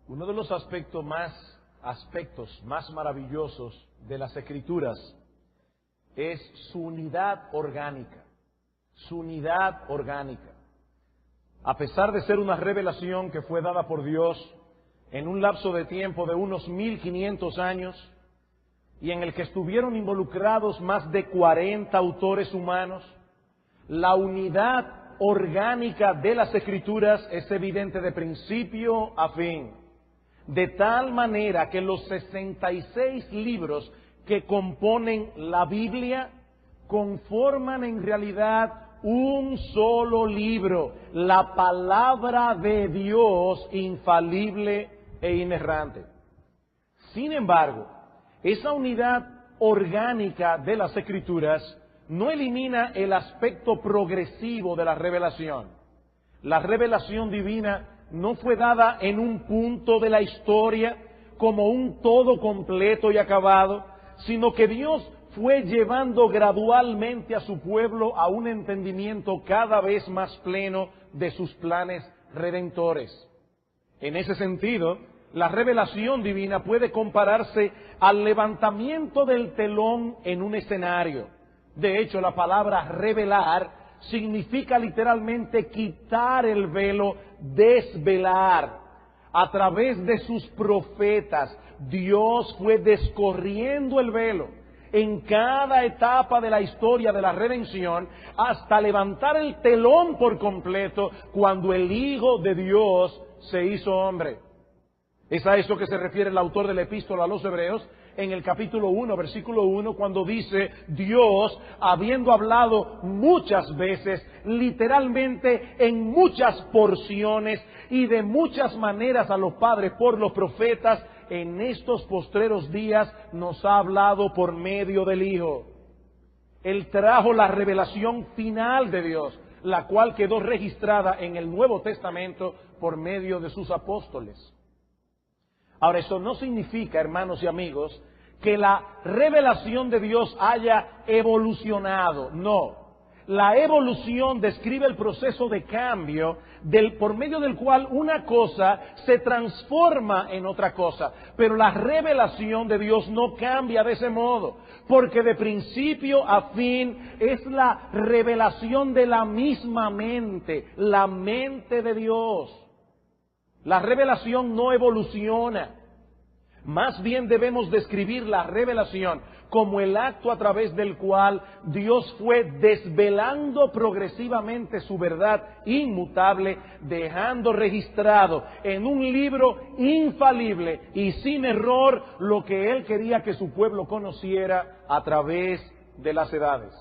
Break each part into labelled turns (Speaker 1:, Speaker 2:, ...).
Speaker 1: Uno de los aspectos más maravillosos de las Escrituras es su unidad orgánica. Su unidad orgánica. A pesar de ser una revelación que fue dada por Dios en un lapso de tiempo de unos 1500 años y en el que estuvieron involucrados más de 40 autores humanos, la unidad orgánica de las Escrituras es evidente de principio a fin. De tal manera que los 66 libros que componen la Biblia conforman en realidad un solo libro, la palabra de Dios infalible e inerrante. Sin embargo, esa unidad orgánica de las Escrituras no elimina el aspecto progresivo de la revelación. La revelación divina no fue dada en un punto de la historia como un todo completo y acabado, sino que Dios fue llevando gradualmente a su pueblo a un entendimiento cada vez más pleno de sus planes redentores. En ese sentido, la revelación divina puede compararse al levantamiento del telón en un escenario. De hecho, la palabra revelar significa literalmente quitar el velo, desvelar. A través de sus profetas, Dios fue descorriendo el velo en cada etapa de la historia de la redención hasta levantar el telón por completo cuando el Hijo de Dios se hizo hombre. Es a eso que se refiere el autor de la epístola a los Hebreos en el capítulo 1, versículo 1, cuando dice: Dios, habiendo hablado muchas veces, literalmente en muchas porciones y de muchas maneras a los padres por los profetas, en estos postreros días nos ha hablado por medio del Hijo. Él trajo la revelación final de Dios, la cual quedó registrada en el Nuevo Testamento por medio de sus apóstoles. Ahora, eso no significa, hermanos y amigos, que la revelación de Dios haya evolucionado. No. La evolución describe el proceso de cambio por medio del cual una cosa se transforma en otra cosa. Pero la revelación de Dios no cambia de ese modo, porque de principio a fin es la revelación de la misma mente, la mente de Dios. La revelación no evoluciona. Más bien debemos describir la revelación como el acto a través del cual Dios fue desvelando progresivamente su verdad inmutable, dejando registrado en un libro infalible y sin error lo que Él quería que su pueblo conociera a través de las edades.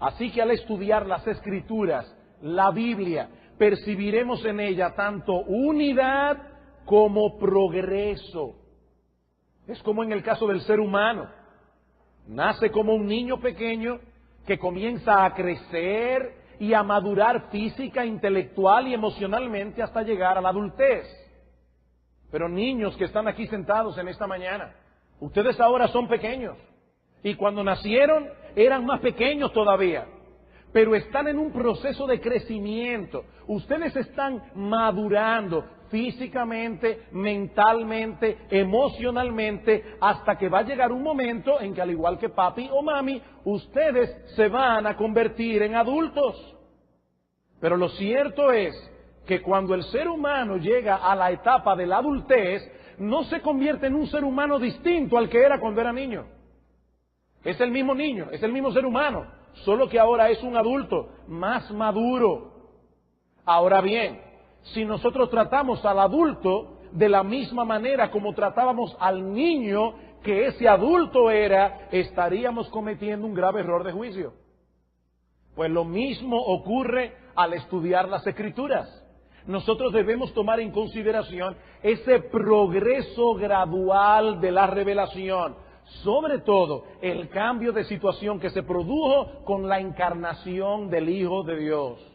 Speaker 1: Así que al estudiar las Escrituras, la Biblia, percibiremos en ella tanto unidad como progreso. Es como en el caso del ser humano. Nace como un niño pequeño que comienza a crecer y a madurar física, intelectual y emocionalmente hasta llegar a la adultez. Pero niños que están aquí sentados en esta mañana, ustedes ahora son pequeños. Y cuando nacieron eran más pequeños todavía. Pero están en un proceso de crecimiento. Ustedes están madurando físicamente, mentalmente, emocionalmente, hasta que va a llegar un momento en que, al igual que papi o mami, ustedes se van a convertir en adultos. Pero lo cierto es que cuando el ser humano llega a la etapa de la adultez, no se convierte en un ser humano distinto al que era cuando era niño. Es el mismo niño, es el mismo ser humano, solo que ahora es un adulto más maduro. Ahora bien, si nosotros tratamos al adulto de la misma manera como tratábamos al niño que ese adulto era, estaríamos cometiendo un grave error de juicio. Pues lo mismo ocurre al estudiar las Escrituras. Nosotros debemos tomar en consideración ese progreso gradual de la revelación, sobre todo el cambio de situación que se produjo con la encarnación del Hijo de Dios.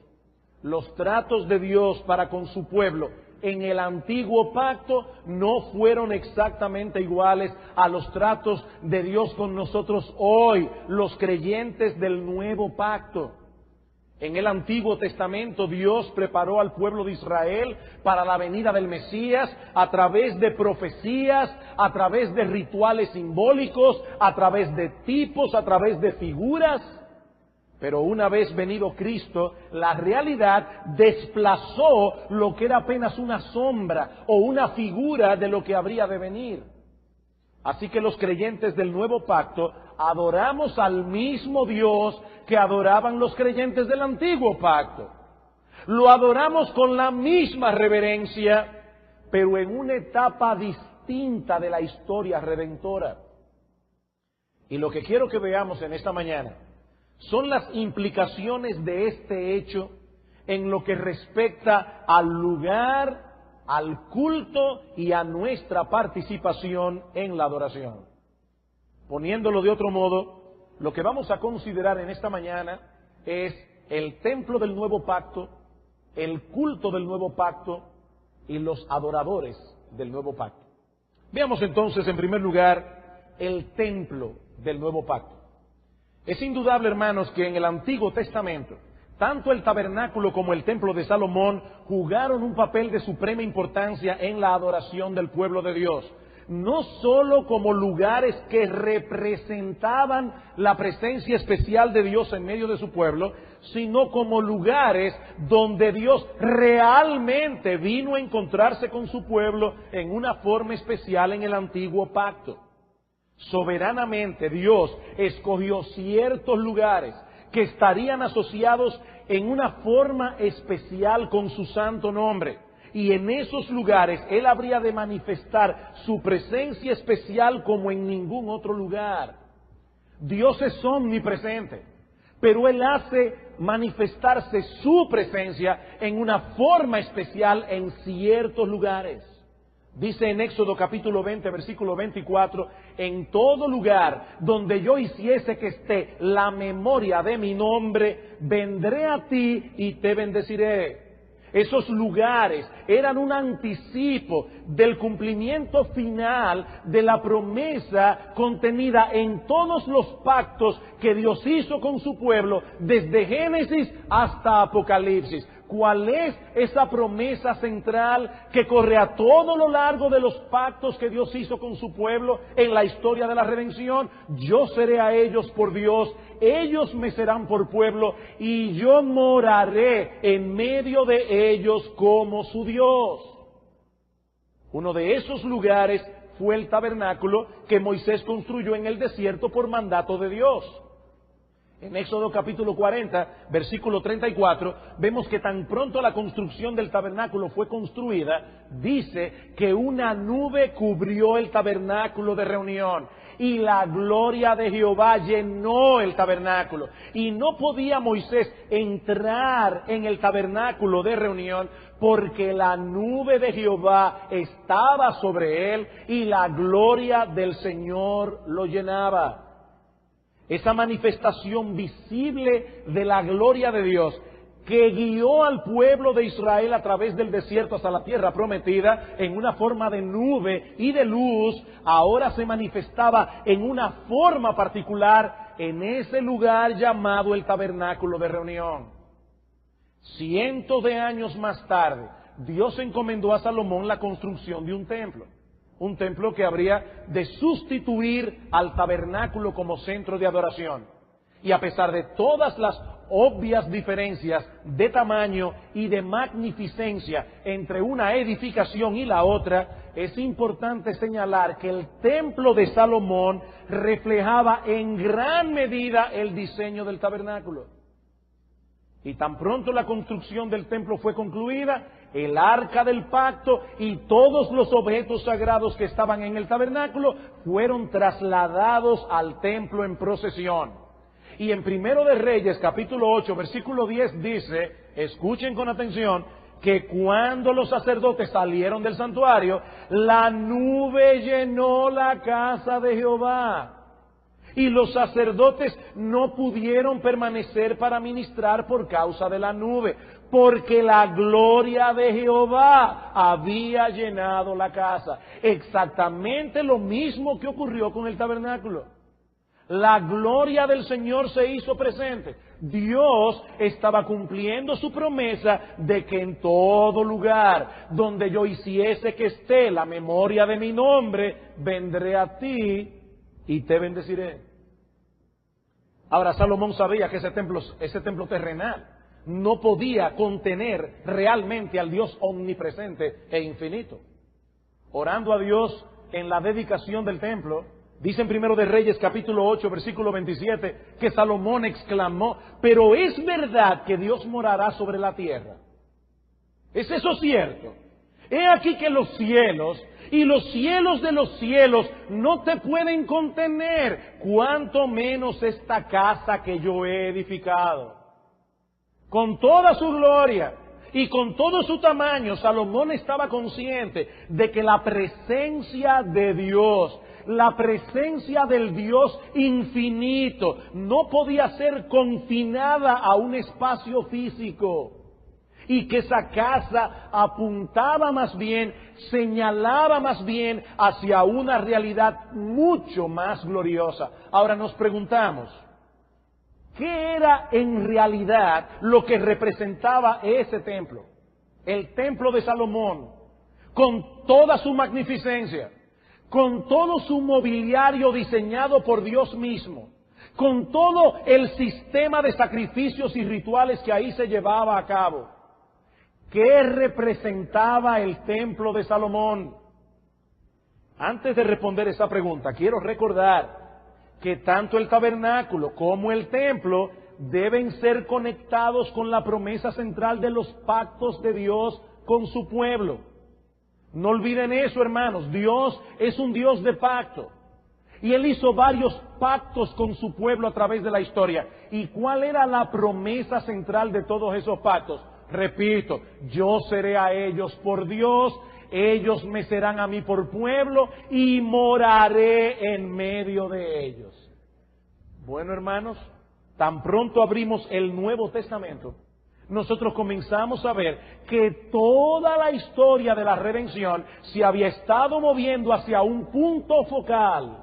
Speaker 1: Los tratos de Dios para con su pueblo en el antiguo pacto no fueron exactamente iguales a los tratos de Dios con nosotros hoy, los creyentes del nuevo pacto. En el Antiguo Testamento Dios preparó al pueblo de Israel para la venida del Mesías a través de profecías, a través de rituales simbólicos, a través de tipos, a través de figuras. Pero una vez venido Cristo, la realidad desplazó lo que era apenas una sombra o una figura de lo que habría de venir. Así que los creyentes del nuevo pacto adoramos al mismo Dios que adoraban los creyentes del antiguo pacto. Lo adoramos con la misma reverencia, pero en una etapa distinta de la historia redentora. Y lo que quiero que veamos en esta mañana son las implicaciones de este hecho en lo que respecta al lugar, al culto y a nuestra participación en la adoración. Poniéndolo de otro modo, lo que vamos a considerar en esta mañana es el templo del nuevo pacto, el culto del nuevo pacto y los adoradores del nuevo pacto. Veamos entonces, en primer lugar, el templo del nuevo pacto. Es indudable, hermanos, que en el Antiguo Testamento, tanto el tabernáculo como el templo de Salomón jugaron un papel de suprema importancia en la adoración del pueblo de Dios. No sólo como lugares que representaban la presencia especial de Dios en medio de su pueblo, sino como lugares donde Dios realmente vino a encontrarse con su pueblo en una forma especial en el antiguo pacto. Soberanamente Dios escogió ciertos lugares que estarían asociados en una forma especial con su santo nombre. Y en esos lugares Él habría de manifestar su presencia especial como en ningún otro lugar. Dios es omnipresente, pero Él hace manifestarse su presencia en una forma especial en ciertos lugares. Dice en Éxodo capítulo 20, versículo 24, en todo lugar donde yo hiciese que esté la memoria de mi nombre, vendré a ti y te bendeciré. Esos lugares eran un anticipo del cumplimiento final de la promesa contenida en todos los pactos que Dios hizo con su pueblo desde Génesis hasta Apocalipsis. ¿Cuál es esa promesa central que corre a todo lo largo de los pactos que Dios hizo con su pueblo en la historia de la redención? Yo seré a ellos por Dios, ellos me serán por pueblo, y yo moraré en medio de ellos como su Dios. Uno de esos lugares fue el tabernáculo que Moisés construyó en el desierto por mandato de Dios. En Éxodo capítulo 40, versículo 34, vemos que tan pronto la construcción del tabernáculo fue construida, dice que una nube cubrió el tabernáculo de reunión y la gloria de Jehová llenó el tabernáculo. Y no podía Moisés entrar en el tabernáculo de reunión porque la nube de Jehová estaba sobre él y la gloria del Señor lo llenaba. Esa manifestación visible de la gloria de Dios que guió al pueblo de Israel a través del desierto hasta la tierra prometida en una forma de nube y de luz, ahora se manifestaba en una forma particular en ese lugar llamado el tabernáculo de reunión. Cientos de años más tarde, Dios encomendó a Salomón la construcción de un templo que habría de sustituir al tabernáculo como centro de adoración. Y a pesar de todas las obvias diferencias de tamaño y de magnificencia entre una edificación y la otra, es importante señalar que el templo de Salomón reflejaba en gran medida el diseño del tabernáculo. Y tan pronto la construcción del templo fue concluida, el arca del pacto y todos los objetos sagrados que estaban en el tabernáculo fueron trasladados al templo en procesión. Y en Primero de Reyes, capítulo 8, versículo 10 dice, escuchen con atención, que cuando los sacerdotes salieron del santuario, la nube llenó la casa de Jehová. Y los sacerdotes no pudieron permanecer para ministrar por causa de la nube, porque la gloria de Jehová había llenado la casa. Exactamente lo mismo que ocurrió con el tabernáculo. La gloria del Señor se hizo presente. Dios estaba cumpliendo su promesa de que en todo lugar donde yo hiciese que esté la memoria de mi nombre, vendré a ti y te bendeciré. Ahora, Salomón sabía que ese templo terrenal no podía contener realmente al Dios omnipresente e infinito. Orando a Dios en la dedicación del templo, dice en Primero de Reyes capítulo 8 versículo 27 que Salomón exclamó: pero es verdad que Dios morará sobre la tierra. ¿Es eso cierto? He aquí que los cielos y los cielos de los cielos no te pueden contener, cuanto menos esta casa que yo he edificado. Con toda su gloria y con todo su tamaño, Salomón estaba consciente de que la presencia de Dios, la presencia del Dios infinito, no podía ser confinada a un espacio físico. Y que esa casa apuntaba más bien, señalaba más bien hacia una realidad mucho más gloriosa. Ahora nos preguntamos, ¿qué era en realidad lo que representaba ese templo? El templo de Salomón, con toda su magnificencia, con todo su mobiliario diseñado por Dios mismo, con todo el sistema de sacrificios y rituales que ahí se llevaba a cabo. ¿Qué representaba el templo de Salomón? Antes de responder esa pregunta, quiero recordar que tanto el tabernáculo como el templo deben ser conectados con la promesa central de los pactos de Dios con su pueblo. No olviden eso, hermanos. Dios es un Dios de pacto. Y Él hizo varios pactos con su pueblo a través de la historia. ¿Y cuál era la promesa central de todos esos pactos? Repito, yo seré a ellos por Dios, ellos me serán a mí por pueblo y moraré en medio de ellos. Bueno, hermanos, tan pronto abrimos el Nuevo Testamento, nosotros comenzamos a ver que toda la historia de la redención se había estado moviendo hacia un punto focal.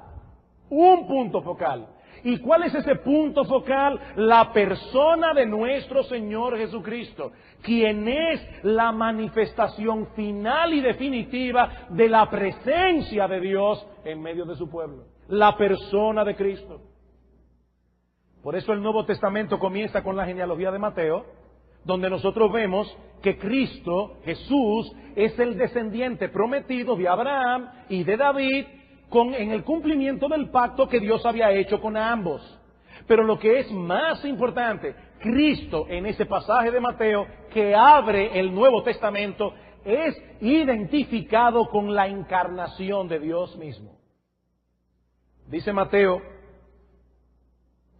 Speaker 1: Un punto focal. ¿Y cuál es ese punto focal? La persona de nuestro Señor Jesucristo, quien es la manifestación final y definitiva de la presencia de Dios en medio de su pueblo. La persona de Cristo. Por eso el Nuevo Testamento comienza con la genealogía de Mateo, donde nosotros vemos que Cristo, Jesús, es el descendiente prometido de Abraham y de David, en el cumplimiento del pacto que Dios había hecho con ambos. Pero lo que es más importante, Cristo en ese pasaje de Mateo que abre el Nuevo Testamento es identificado con la encarnación de Dios mismo. Dice Mateo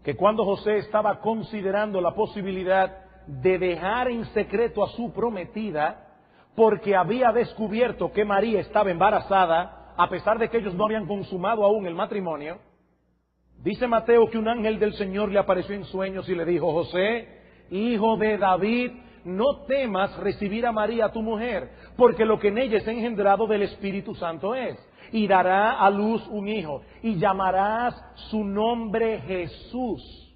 Speaker 1: que cuando José estaba considerando la posibilidad de dejar en secreto a su prometida, porque había descubierto que María estaba embarazada, a pesar de que ellos no habían consumado aún el matrimonio, dice Mateo que un ángel del Señor le apareció en sueños y le dijo: José, hijo de David, no temas recibir a María tu mujer, porque lo que en ella es engendrado del Espíritu Santo es, y dará a luz un hijo, y llamarás su nombre Jesús.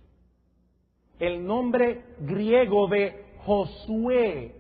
Speaker 1: El nombre griego de Josué,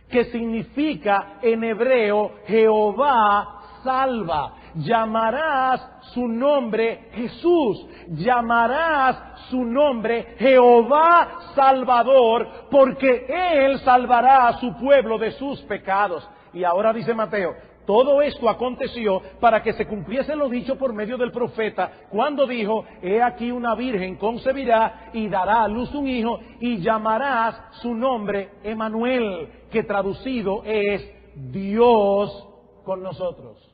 Speaker 1: que significa en hebreo Jehová salva. Llamarás su nombre Jesús, llamarás su nombre Jehová Salvador, porque Él salvará a su pueblo de sus pecados. Y ahora dice Mateo, todo esto aconteció para que se cumpliese lo dicho por medio del profeta, cuando dijo: he aquí una virgen concebirá y dará a luz un hijo, y llamarás su nombre Emmanuel, que traducido es Dios con nosotros.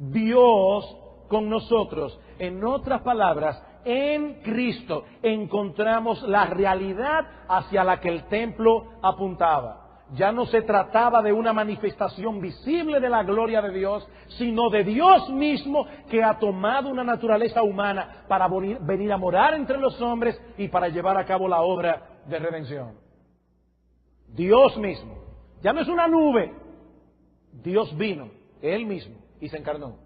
Speaker 1: Dios con nosotros. En otras palabras, en Cristo encontramos la realidad hacia la que el templo apuntaba. Ya no se trataba de una manifestación visible de la gloria de Dios, sino de Dios mismo, que ha tomado una naturaleza humana para venir a morar entre los hombres y para llevar a cabo la obra de redención. Dios mismo. Ya no es una nube. Dios vino, Él mismo, y se encarnó.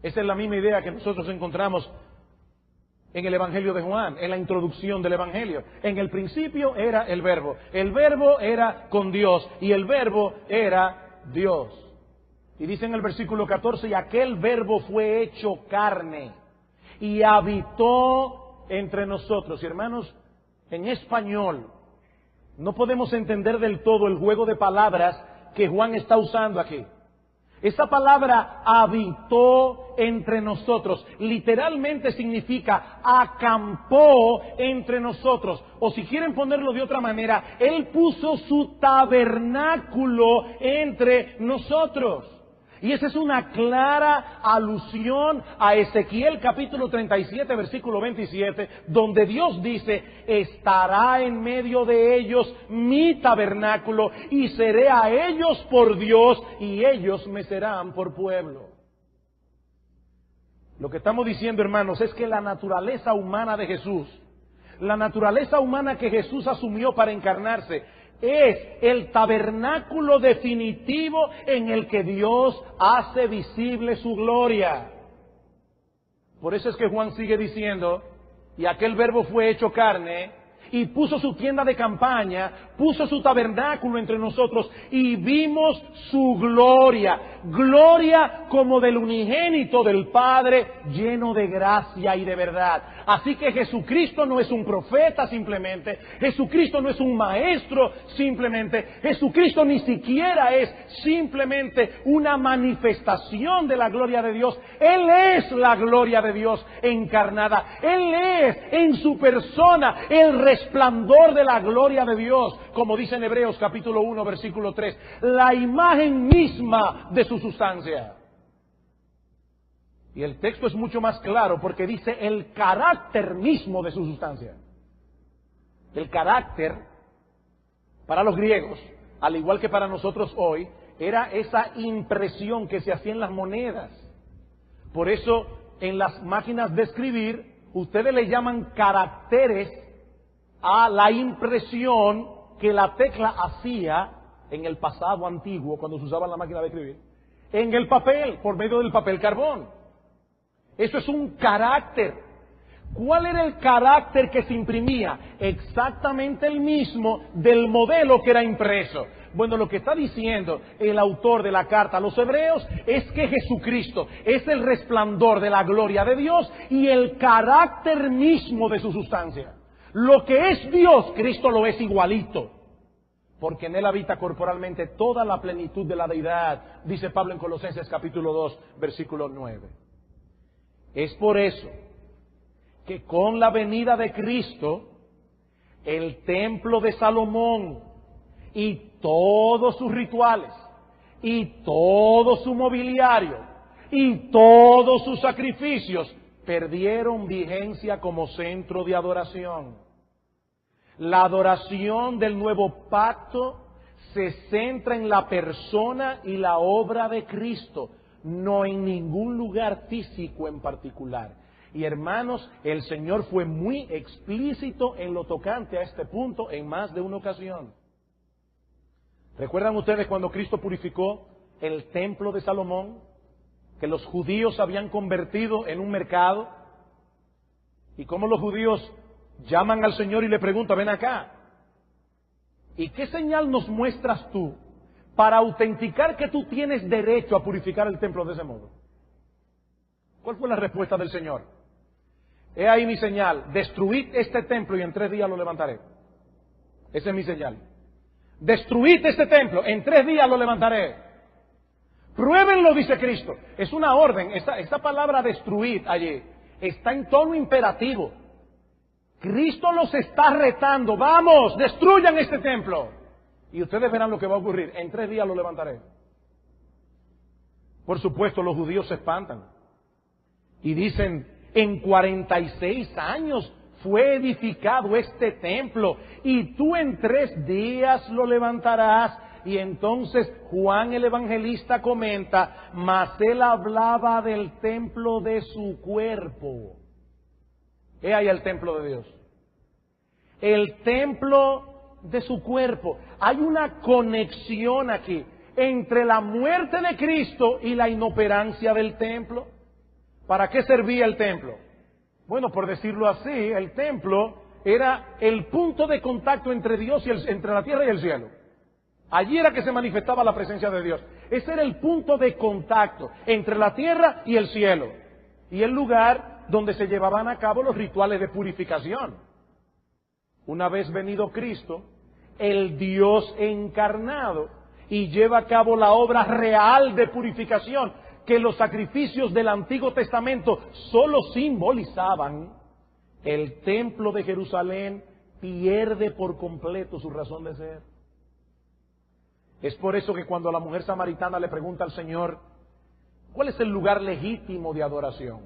Speaker 1: Esa es la misma idea que nosotros encontramos en el Evangelio de Juan, en la introducción del Evangelio. En el principio era el Verbo era con Dios y el Verbo era Dios. Y dice en el versículo 14, y aquel Verbo fue hecho carne y habitó entre nosotros. Y hermanos, en español no podemos entender del todo el juego de palabras que Juan está usando aquí. Esa palabra habitó entre nosotros literalmente significa acampó entre nosotros. O si quieren ponerlo de otra manera, Él puso su tabernáculo entre nosotros. Y esa es una clara alusión a Ezequiel capítulo 37, versículo 27, donde Dios dice, estará en medio de ellos mi tabernáculo y seré a ellos por Dios y ellos me serán por pueblo. Lo que estamos diciendo, hermanos, es que la naturaleza humana de Jesús, la naturaleza humana que Jesús asumió para encarnarse, es el tabernáculo definitivo en el que Dios hace visible su gloria. Por eso es que Juan sigue diciendo, y aquel Verbo fue hecho carne, y puso su tienda de campaña, puso su tabernáculo entre nosotros, y vimos su gloria, gloria como del unigénito del Padre, lleno de gracia y de verdad. Así que Jesucristo no es un profeta simplemente, Jesucristo no es un maestro simplemente, Jesucristo ni siquiera es simplemente una manifestación de la gloria de Dios. Él es la gloria de Dios encarnada, Él es en su persona el resplandor de la gloria de Dios, como dice en Hebreos capítulo 1 versículo 3, la imagen misma de su sustancia. Y el texto es mucho más claro porque dice el carácter mismo de su sustancia. El carácter, para los griegos, al igual que para nosotros hoy, era esa impresión que se hacía en las monedas. Por eso, en las máquinas de escribir, ustedes le llaman caracteres a la impresión que la tecla hacía en el pasado antiguo, cuando se usaba la máquina de escribir, en el papel, por medio del papel carbón. Eso es un carácter. ¿Cuál era el carácter que se imprimía? Exactamente el mismo del modelo que era impreso. Bueno, lo que está diciendo el autor de la carta a los Hebreos es que Jesucristo es el resplandor de la gloria de Dios y el carácter mismo de su sustancia. Lo que es Dios, Cristo lo es igualito, porque en Él habita corporalmente toda la plenitud de la deidad, dice Pablo en Colosenses capítulo 2, versículo 9. Es por eso que con la venida de Cristo, el templo de Salomón y todos sus rituales, y todo su mobiliario, y todos sus sacrificios, perdieron vigencia como centro de adoración. La adoración del nuevo pacto se centra en la persona y la obra de Cristo, no en ningún lugar físico en particular. Y hermanos, el Señor fue muy explícito en lo tocante a este punto en más de una ocasión. ¿Recuerdan ustedes cuando Cristo purificó el templo de Salomón? Que los judíos habían convertido en un mercado. Y cómo los judíos llaman al Señor y le preguntan, ven acá, ¿y qué señal nos muestras tú para autenticar que tú tienes derecho a purificar el templo de ese modo? ¿Cuál fue la respuesta del Señor? He ahí mi señal, destruid este templo y en 3 días lo levantaré. Esa es mi señal. Destruid este templo, en 3 días lo levantaré. Pruébenlo, dice Cristo. Es una orden. Esta palabra destruid allí está en tono imperativo. Cristo los está retando. Vamos, destruyan este templo. Y ustedes verán lo que va a ocurrir. En 3 días lo levantaré. Por supuesto, los judíos se espantan. Y dicen, en 46 años fue edificado este templo. Y tú en 3 días lo levantarás. Y entonces Juan el evangelista comenta, mas él hablaba del templo de su cuerpo. He ahí el templo de Dios. El templo de su cuerpo. Hay una conexión aquí entre la muerte de Cristo y la inoperancia del templo. ¿Para qué servía el templo? Bueno, por decirlo así, el templo era el punto de contacto entre Dios y entre la tierra y el cielo. Allí era que se manifestaba la presencia de Dios. Ese era el punto de contacto entre la tierra y el cielo. Y el lugar donde se llevaban a cabo los rituales de purificación. Una vez venido Cristo, el Dios encarnado, y lleva a cabo la obra real de purificación, que los sacrificios del Antiguo Testamento solo simbolizaban, el templo de Jerusalén pierde por completo su razón de ser. Es por eso que cuando la mujer samaritana le pregunta al Señor, ¿cuál es el lugar legítimo de adoración?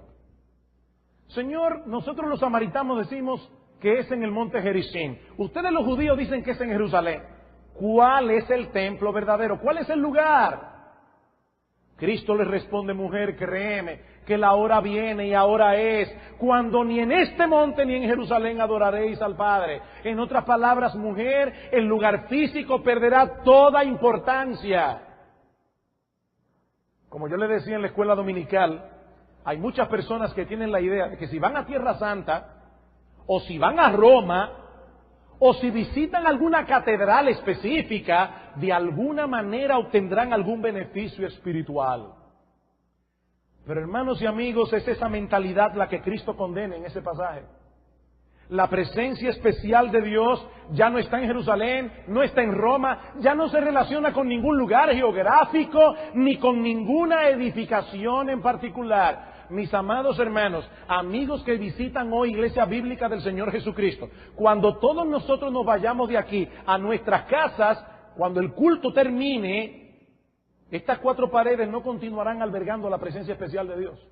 Speaker 1: Señor, nosotros los samaritanos decimos que es en el monte Gerizim. Ustedes los judíos dicen que es en Jerusalén. ¿Cuál es el templo verdadero? ¿Cuál es el lugar? Cristo le responde, mujer, créeme, que la hora viene y ahora es, cuando ni en este monte ni en Jerusalén adoraréis al Padre. En otras palabras, mujer, el lugar físico perderá toda importancia. Como yo le decía en la escuela dominical, hay muchas personas que tienen la idea de que si van a Tierra Santa, o si van a Roma, o si visitan alguna catedral específica, de alguna manera obtendrán algún beneficio espiritual. Pero hermanos y amigos, es esa mentalidad la que Cristo condena en ese pasaje. La presencia especial de Dios ya no está en Jerusalén, no está en Roma, ya no se relaciona con ningún lugar geográfico, ni con ninguna edificación en particular. Mis amados hermanos, amigos que visitan hoy Iglesia Bíblica del Señor Jesucristo, cuando todos nosotros nos vayamos de aquí a nuestras casas, cuando el culto termine, estas 4 paredes no continuarán albergando la presencia especial de Dios.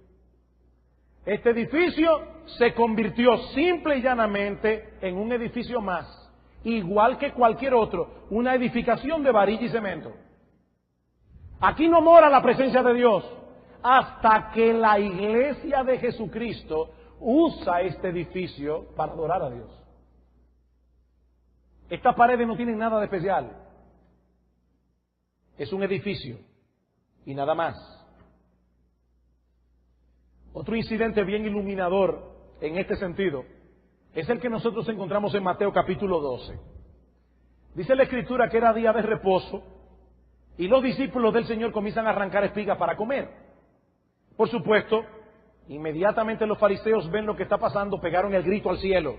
Speaker 1: Este edificio se convirtió simple y llanamente en un edificio más, igual que cualquier otro, una edificación de varilla y cemento. Aquí no mora la presencia de Dios hasta que la Iglesia de Jesucristo usa este edificio para adorar a Dios. Estas paredes no tienen nada de especial. Es un edificio y nada más. Otro incidente bien iluminador en este sentido es el que nosotros encontramos en Mateo capítulo 12. Dice la Escritura que era día de reposo y los discípulos del Señor comienzan a arrancar espigas para comer. Por supuesto, inmediatamente los fariseos ven lo que está pasando, pegaron el grito al cielo.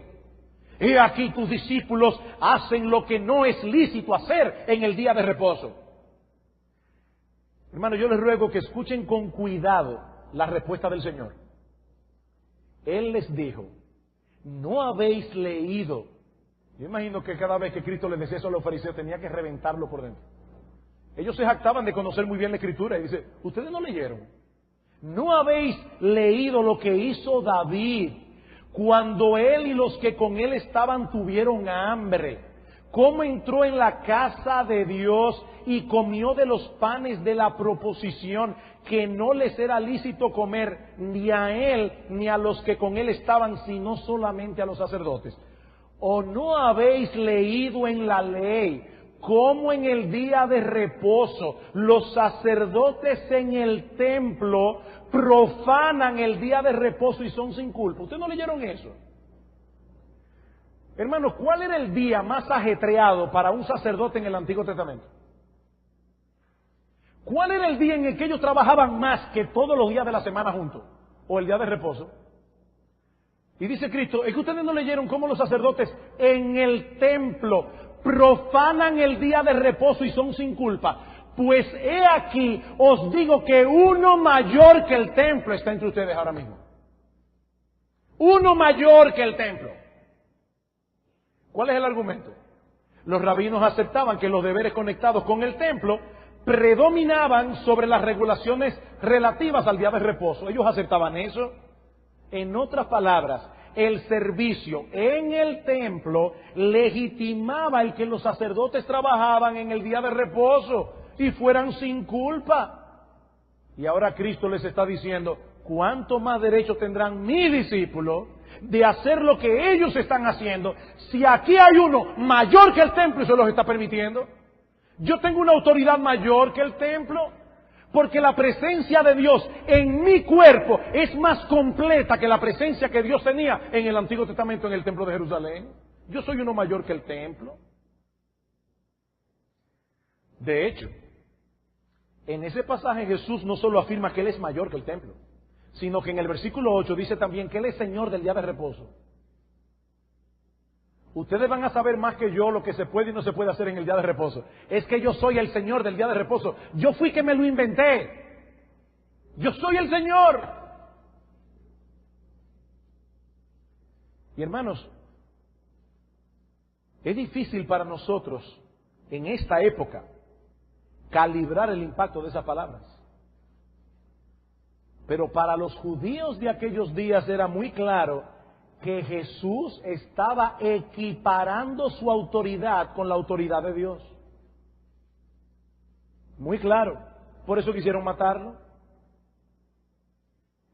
Speaker 1: He aquí tus discípulos hacen lo que no es lícito hacer en el día de reposo. Hermano, yo les ruego que escuchen con cuidado la respuesta del Señor. Él les dijo, ¿no habéis leído? Yo imagino que cada vez que Cristo les decía eso a los fariseos tenía que reventarlo por dentro. Ellos se jactaban de conocer muy bien la Escritura y dice, ¿ustedes no leyeron? ¿No habéis leído lo que hizo David cuando él y los que con él estaban tuvieron hambre? ¿Cómo entró en la casa de Dios y comió de los panes de la proposición que no les era lícito comer ni a él ni a los que con él estaban, sino solamente a los sacerdotes? ¿O no habéis leído en la ley cómo en el día de reposo los sacerdotes en el templo profanan el día de reposo y son sin culpa? ¿Ustedes no leyeron eso? Hermanos, ¿cuál era el día más ajetreado para un sacerdote en el Antiguo Testamento? ¿Cuál era el día en el que ellos trabajaban más que todos los días de la semana juntos? ¿O el día de reposo? Y dice Cristo, es que ustedes no leyeron cómo los sacerdotes en el templo profanan el día de reposo y son sin culpa. Pues he aquí, os digo que uno mayor que el templo está entre ustedes ahora mismo. Uno mayor que el templo. ¿Cuál es el argumento? Los rabinos aceptaban que los deberes conectados con el templo predominaban sobre las regulaciones relativas al día de reposo. Ellos aceptaban eso. En otras palabras, el servicio en el templo legitimaba el que los sacerdotes trabajaban en el día de reposo y fueran sin culpa. Y ahora Cristo les está diciendo, ¿cuánto más derecho tendrán mis discípulos de hacer lo que ellos están haciendo si aquí hay uno mayor que el templo y se los está permitiendo? Yo tengo una autoridad mayor que el templo. Porque la presencia de Dios en mi cuerpo es más completa que la presencia que Dios tenía en el Antiguo Testamento en el templo de Jerusalén. Yo soy uno mayor que el templo. De hecho, en ese pasaje Jesús no solo afirma que Él es mayor que el templo, sino que en el versículo 8 dice también que Él es Señor del día de reposo. Ustedes van a saber más que yo lo que se puede y no se puede hacer en el día de reposo. Es que yo soy el Señor del día de reposo. Yo fui que me lo inventé. Yo soy el Señor. Y hermanos, es difícil para nosotros en esta época calibrar el impacto de esas palabras. Pero para los judíos de aquellos días era muy claro que Jesús estaba equiparando su autoridad con la autoridad de Dios. Muy claro. Por eso quisieron matarlo.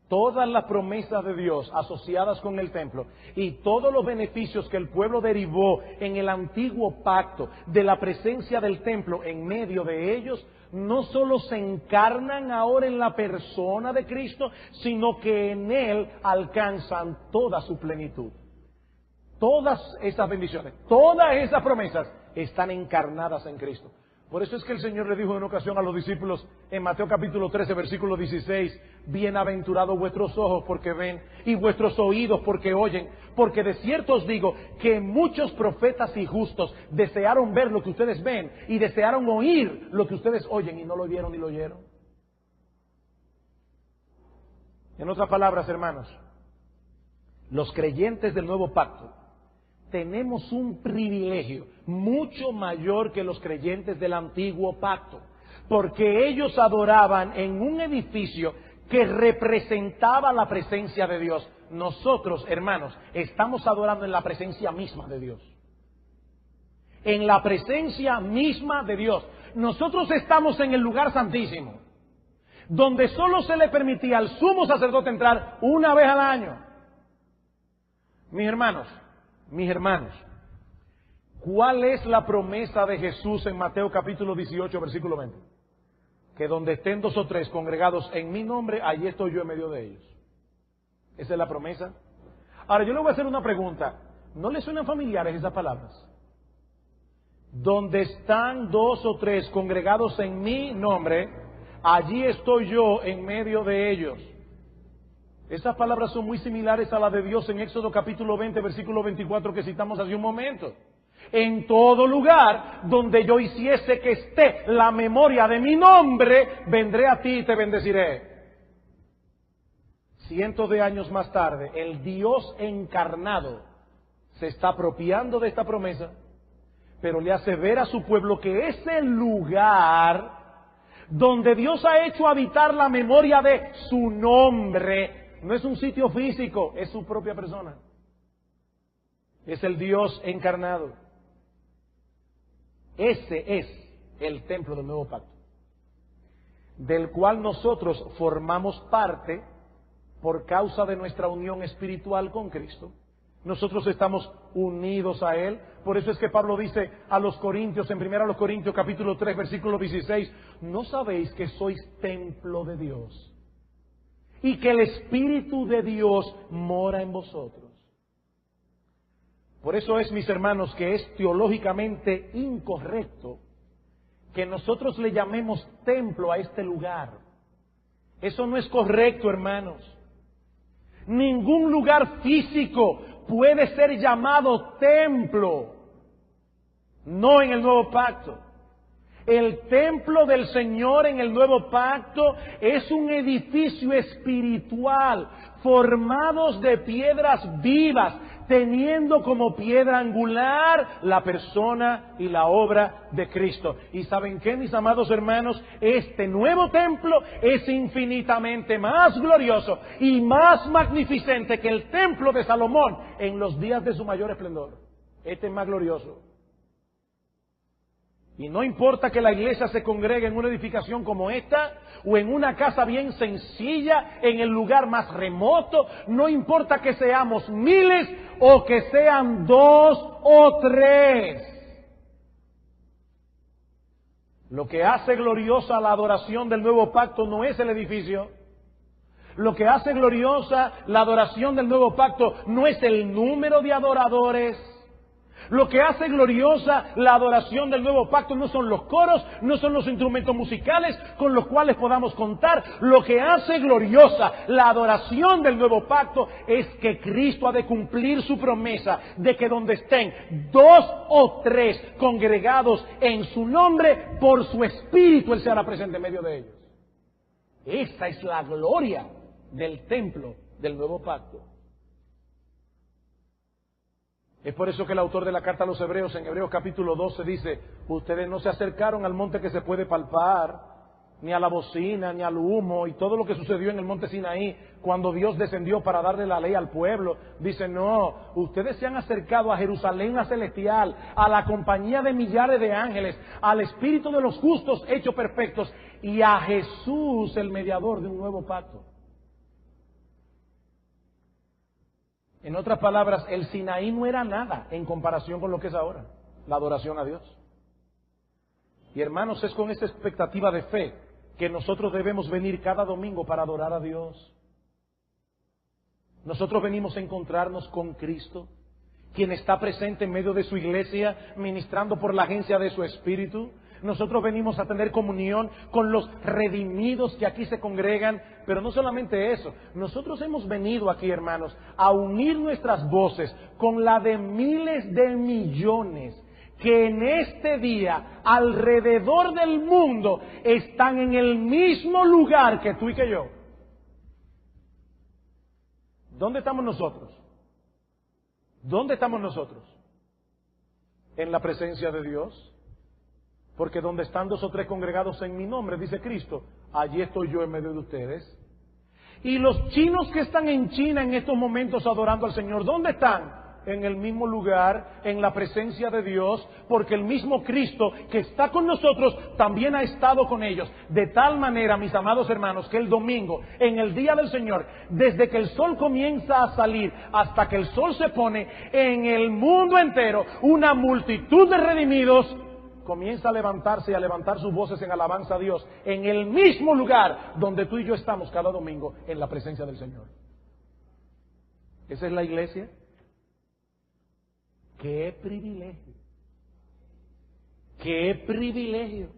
Speaker 1: Todas las promesas de Dios asociadas con el templo y todos los beneficios que el pueblo derivó en el antiguo pacto de la presencia del templo en medio de ellos, no solo se encarnan ahora en la persona de Cristo, sino que en Él alcanzan toda su plenitud. Todas esas bendiciones, todas esas promesas están encarnadas en Cristo. Por eso es que el Señor le dijo en una ocasión a los discípulos en Mateo capítulo 13, versículo 16, bienaventurados vuestros ojos porque ven y vuestros oídos porque oyen, porque de cierto os digo que muchos profetas y justos desearon ver lo que ustedes ven y desearon oír lo que ustedes oyen y no lo vieron ni lo oyeron. En otras palabras, hermanos, los creyentes del nuevo pacto tenemos un privilegio mucho mayor que los creyentes del antiguo pacto, porque ellos adoraban en un edificio que representaba la presencia de Dios. Nosotros, hermanos, estamos adorando en la presencia misma de Dios. En la presencia misma de Dios. Nosotros estamos en el lugar santísimo, donde solo se le permitía al sumo sacerdote entrar una vez al año. Mis hermanos, ¿cuál es la promesa de Jesús en Mateo capítulo 18, versículo 20? Que donde estén 2 o 3 congregados en mi nombre, allí estoy yo en medio de ellos. Esa es la promesa. Ahora, yo le voy a hacer una pregunta. ¿No le suenan familiares esas palabras? Donde están 2 o 3 congregados en mi nombre, allí estoy yo en medio de ellos. Esas palabras son muy similares a las de Dios en Éxodo capítulo 20, versículo 24 que citamos hace un momento. En todo lugar donde yo hiciese que esté la memoria de mi nombre, vendré a ti y te bendeciré. Cientos de años más tarde, el Dios encarnado se está apropiando de esta promesa, pero le hace ver a su pueblo que ese lugar donde Dios ha hecho habitar la memoria de su nombre no es un sitio físico, es su propia persona. Es el Dios encarnado. Ese es el templo del nuevo pacto, del cual nosotros formamos parte por causa de nuestra unión espiritual con Cristo. Nosotros estamos unidos a Él. Por eso es que Pablo dice a los Corintios, en 1 Corintios capítulo 3, versículo 16, ¿no sabéis que sois templo de Dios y que el Espíritu de Dios mora en vosotros? Por eso es, mis hermanos, que es teológicamente incorrecto que nosotros le llamemos templo a este lugar. Eso no es correcto, hermanos. Ningún lugar físico puede ser llamado templo, no en el nuevo pacto. El templo del Señor en el nuevo pacto es un edificio espiritual, formados de piedras vivas, teniendo como piedra angular la persona y la obra de Cristo. ¿Y saben qué, mis amados hermanos? Este nuevo templo es infinitamente más glorioso y más magnificente que el templo de Salomón en los días de su mayor esplendor. Este es más glorioso. Y no importa que la iglesia se congregue en una edificación como esta, o en una casa bien sencilla, en el lugar más remoto, no importa que seamos miles o que sean 2 o 3. Lo que hace gloriosa la adoración del nuevo pacto no es el edificio. Lo que hace gloriosa la adoración del nuevo pacto no es el número de adoradores. Lo que hace gloriosa la adoración del nuevo pacto no son los coros, no son los instrumentos musicales con los cuales podamos contar. Lo que hace gloriosa la adoración del nuevo pacto es que Cristo ha de cumplir su promesa de que donde estén 2 o 3 congregados en su nombre, por su Espíritu Él se hará presente en medio de ellos. Esa es la gloria del templo del nuevo pacto. Es por eso que el autor de la carta a los Hebreos, en Hebreos capítulo 12, dice: ustedes no se acercaron al monte que se puede palpar, ni a la bocina, ni al humo, y todo lo que sucedió en el monte Sinaí, cuando Dios descendió para darle la ley al pueblo. Dice: no, ustedes se han acercado a Jerusalén la celestial, a la compañía de millares de ángeles, al Espíritu de los justos hechos perfectos, y a Jesús, el mediador de un nuevo pacto. En otras palabras, el Sinaí no era nada en comparación con lo que es ahora, la adoración a Dios. Y hermanos, es con esa expectativa de fe que nosotros debemos venir cada domingo para adorar a Dios. Nosotros venimos a encontrarnos con Cristo, quien está presente en medio de su iglesia, ministrando por la agencia de su Espíritu. Nosotros venimos a tener comunión con los redimidos que aquí se congregan, pero no solamente eso. Nosotros hemos venido aquí, hermanos, a unir nuestras voces con la de miles de millones que en este día, alrededor del mundo, están en el mismo lugar que tú y que yo. ¿Dónde estamos nosotros? ¿Dónde estamos nosotros? En la presencia de Dios. Porque donde están 2 o 3 congregados en mi nombre, dice Cristo, allí estoy yo en medio de ustedes. Y los chinos que están en China en estos momentos adorando al Señor, ¿dónde están? En el mismo lugar, en la presencia de Dios, porque el mismo Cristo que está con nosotros también ha estado con ellos. De tal manera, mis amados hermanos, que el domingo, en el día del Señor, desde que el sol comienza a salir hasta que el sol se pone, en el mundo entero, una multitud de redimidos comienza a levantarse y a levantar sus voces en alabanza a Dios, en el mismo lugar donde tú y yo estamos cada domingo, en la presencia del Señor. ¿Esa es la iglesia? ¡Qué privilegio! ¡Qué privilegio!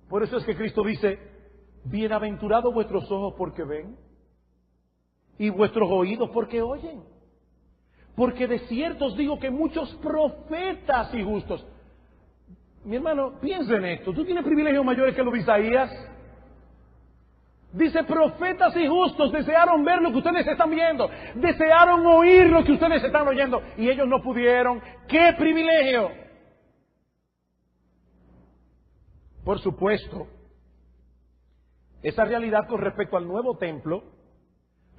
Speaker 1: Por eso es que Cristo dice: bienaventurados vuestros ojos porque ven, y vuestros oídos porque oyen. Porque de cierto os digo que muchos profetas y justos... Mi hermano, piensa en esto. ¿Tú tienes privilegios mayores que los de Isaías? Dice: profetas y justos desearon ver lo que ustedes están viendo, desearon oír lo que ustedes están oyendo, y ellos no pudieron. ¡Qué privilegio! Por supuesto, esa realidad con respecto al nuevo templo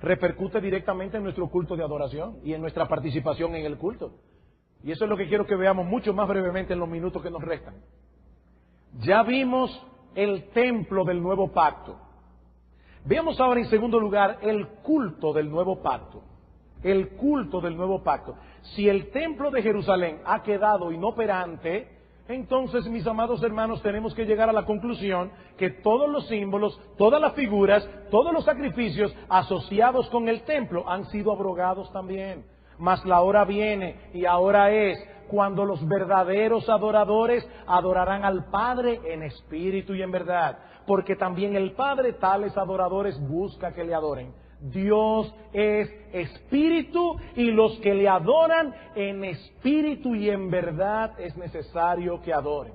Speaker 1: repercute directamente en nuestro culto de adoración y en nuestra participación en el culto. Y eso es lo que quiero que veamos mucho más brevemente en los minutos que nos restan. Ya vimos el templo del nuevo pacto. Veamos ahora en segundo lugar el culto del nuevo pacto. El culto del nuevo pacto. Si el templo de Jerusalén ha quedado inoperante, entonces, mis amados hermanos, tenemos que llegar a la conclusión que todos los símbolos, todas las figuras, todos los sacrificios asociados con el templo han sido abrogados también. Mas la hora viene, y ahora es, cuando los verdaderos adoradores adorarán al Padre en espíritu y en verdad, porque también el Padre tales adoradores busca que le adoren. Dios es espíritu, y los que le adoran en espíritu y en verdad es necesario que adoren.